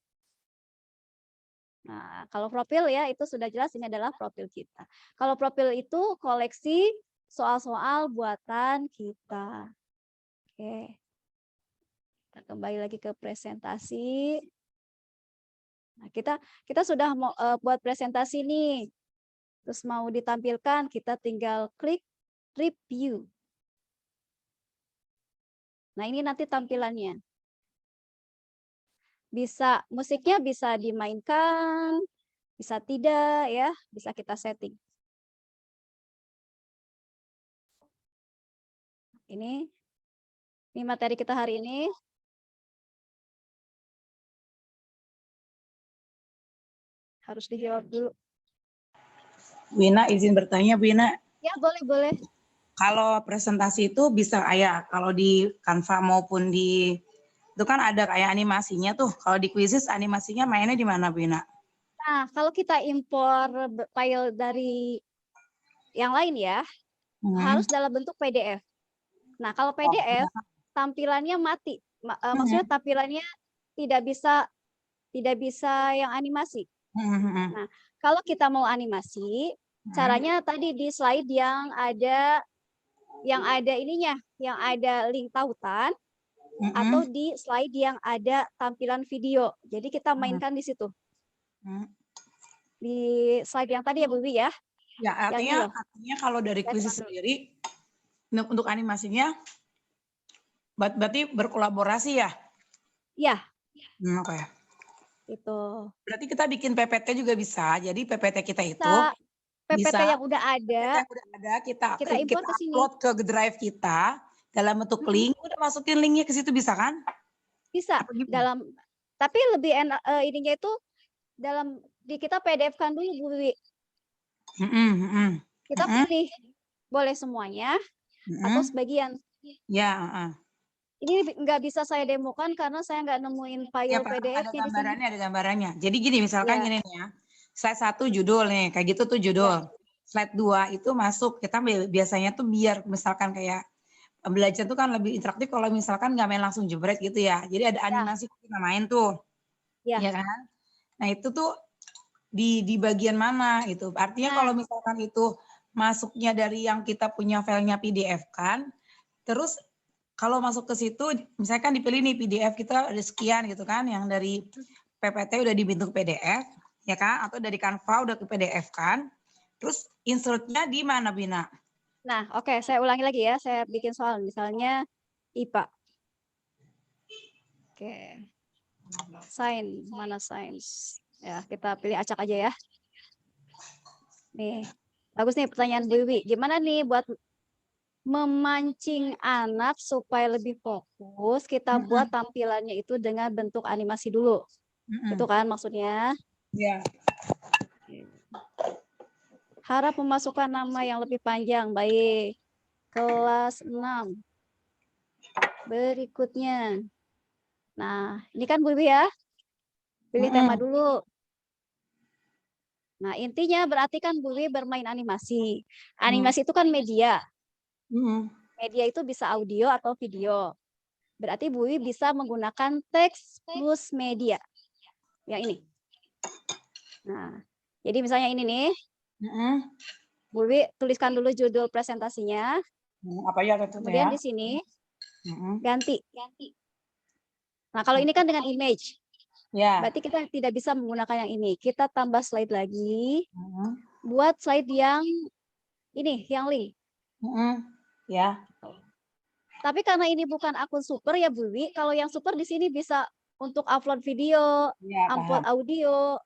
Nah, kalau profil ya itu sudah jelas ini adalah profil kita. Kalau profil itu koleksi soal-soal buatan kita. Oke. Kita kembali lagi ke presentasi. Nah, kita sudah mau buat presentasi nih. Terus mau ditampilkan, kita tinggal klik review. Nah, ini nanti tampilannya. Bisa musiknya bisa dimainkan, bisa tidak ya, bisa kita setting. Ini materi kita hari ini. Harus dijawab dulu. Wina, izin bertanya, Wina. Ya, boleh. Kalau presentasi itu bisa kayak kalau di Canva maupun di itu kan ada kayak animasinya tuh. Kalau di Quizzes animasinya mainnya di mana, Wina? Nah, kalau kita impor file dari yang lain ya, harus dalam bentuk PDF. Nah, kalau PDF tampilannya mati. Maksudnya tampilannya tidak bisa yang animasi. Nah, kalau kita mau animasi, caranya tadi di slide yang ada ininya, yang ada link tautan, atau di slide yang ada tampilan video. Jadi kita mainkan di situ. Di slide yang tadi ya, Bu Wi ya. Ya, artinya kalau dari Quizzes sendiri untuk animasinya berarti berkolaborasi ya? Iya. Oke. Itu. Berarti kita bikin PPT juga bisa. Jadi PPT kita itu PPT yang udah ada, kita import ke sini. Upload ke drive kita dalam bentuk link, udah masukin linknya ke situ bisa kan? Bisa. Tapi lebih enak ininya itu kita PDF-kan dulu Bu Wiwi. Kita pilih boleh semuanya atau sebagian. Ya. Ini nggak bisa saya demokan karena saya nggak nemuin file Ya, Pak, ada PDF-nya di sini. gambarannya, ada gambarannya. Jadi gini, misalkan Ya. gini nih ya. Slide 1 judul nih, kayak gitu tuh judul. Slide 2 itu masuk, kita biasanya tuh biar misalkan kayak belajar tuh kan lebih interaktif kalau misalkan nggak main langsung jebret gitu ya. Jadi ada animasi kita main tuh. Ya. Ya kan? Nah, itu tuh di bagian mana itu. Artinya kalau misalkan itu masuknya dari yang kita punya filenya PDF kan, terus kalau masuk ke situ, misalkan dipilih nih PDF kita ada sekian gitu kan, yang dari PPT udah dibentuk PDF, ya kan? Atau dari Canva udah ke PDF kan? Terus insertnya di mana, Bina? Nah, oke, saya ulangi lagi ya. Saya bikin soal, misalnya IPA. Oke. Sains, mana sains? Ya, kita pilih acak aja ya. Nih, bagus nih pertanyaan Bu Wiwi. Gimana nih buat memancing anak supaya lebih fokus, kita buat tampilannya itu dengan bentuk animasi dulu. Itu kan maksudnya? Ya. Harap memasukkan nama yang lebih panjang. Baik. Kelas 6. Berikutnya. Nah, ini kan Bu Wiwi ya. Pilih tema dulu. Nah, intinya berarti kan Bu Wiwi bermain animasi. Animasi itu kan media. Media itu bisa audio atau video. Berarti Bu Wiwi bisa menggunakan teks plus media. Yang ini. Nah, jadi misalnya ini nih. Bu Wiwi tuliskan dulu judul presentasinya. Apa ya? Kemudian di sini ganti. Nah, kalau ini kan dengan image. Ya. Berarti kita tidak bisa menggunakan yang ini. Kita tambah slide lagi. Buat slide yang ini, yang link. Ya. Tapi karena ini bukan akun super ya Bu Wiwi, kalau yang super di sini bisa untuk upload video, Ya, upload paham. audio.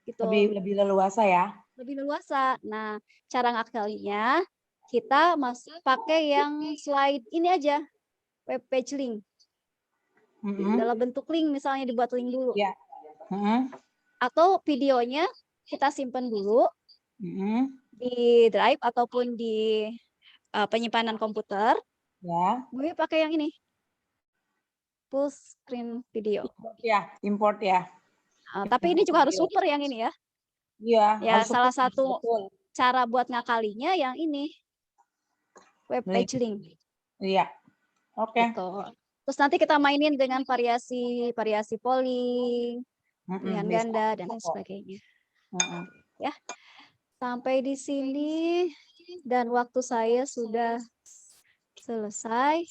Gitu. Lebih leluasa ya. Lebih leluasa. Nah, cara ngakalinya kita pakai yang slide ini aja, web page link. Dalam bentuk link, misalnya dibuat link dulu. Ya. Atau videonya kita simpan dulu di drive ataupun di penyimpanan komputer. Ya. Gue pakai yang ini, full screen video. Import ya. Tapi ini juga harus super yang ini ya. Iya. Ya, salah satu betul. cara buat ngakalinya yang ini, web page link. Iya. Oke. Gitu. Terus nanti kita mainin dengan variasi polling, pilihan ganda dan lain sebagainya. Ya, sampai di sini dan waktu saya sudah selesai.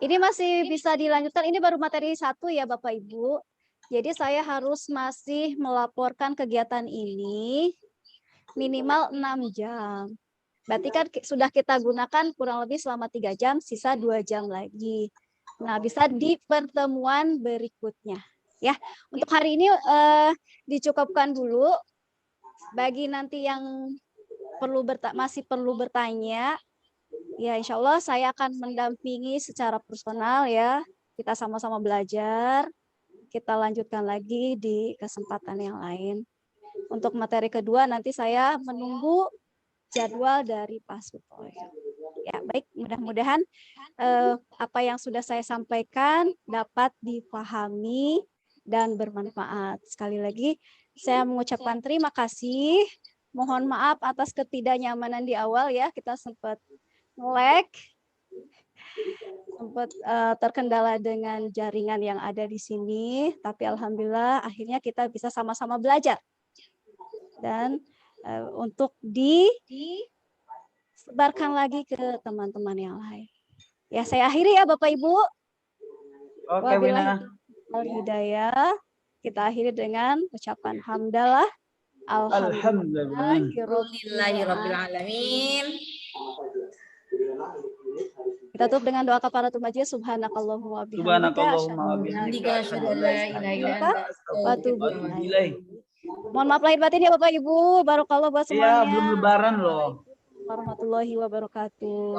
Ini masih bisa dilanjutkan. Ini baru materi 1 ya Bapak Ibu. Jadi saya harus masih melaporkan kegiatan ini minimal 6 jam. Berarti kan sudah kita gunakan kurang lebih selama 3 jam, sisa 2 jam lagi. Nah, bisa di pertemuan berikutnya. Ya, untuk hari ini dicukupkan dulu. Bagi nanti yang masih perlu bertanya, ya insya Allah saya akan mendampingi secara personal ya. Kita sama-sama belajar. Kita lanjutkan lagi di kesempatan yang lain. Untuk materi kedua nanti saya menunggu jadwal dari Pak Sutoyo. Ya, baik, mudah-mudahan apa yang sudah saya sampaikan dapat dipahami dan bermanfaat. Sekali lagi, saya mengucapkan terima kasih. Mohon maaf atas ketidaknyamanan di awal ya, kita sempat lag, sempat terkendala dengan jaringan yang ada di sini, tapi alhamdulillah akhirnya kita bisa sama-sama belajar. Dan untuk disebarkan lagi ke teman-teman yang lain. Ya, saya akhiri ya Bapak Ibu. Oke, Bina. Hidayah. Kita akhiri dengan ucapan hamdalah. Alhamdulillahirrabbilalamin. Kita tutup dengan doa kafaratul majelis. Subhanakallahumma wa bihamdika asyhadu an la ilaha illa anta wa atubu ilaik. Mohon maaf lahir batin ya Bapak Ibu. Barakallah buat semuanya. Iya, belum lebaran loh. Warahmatullahi wabarakatuh.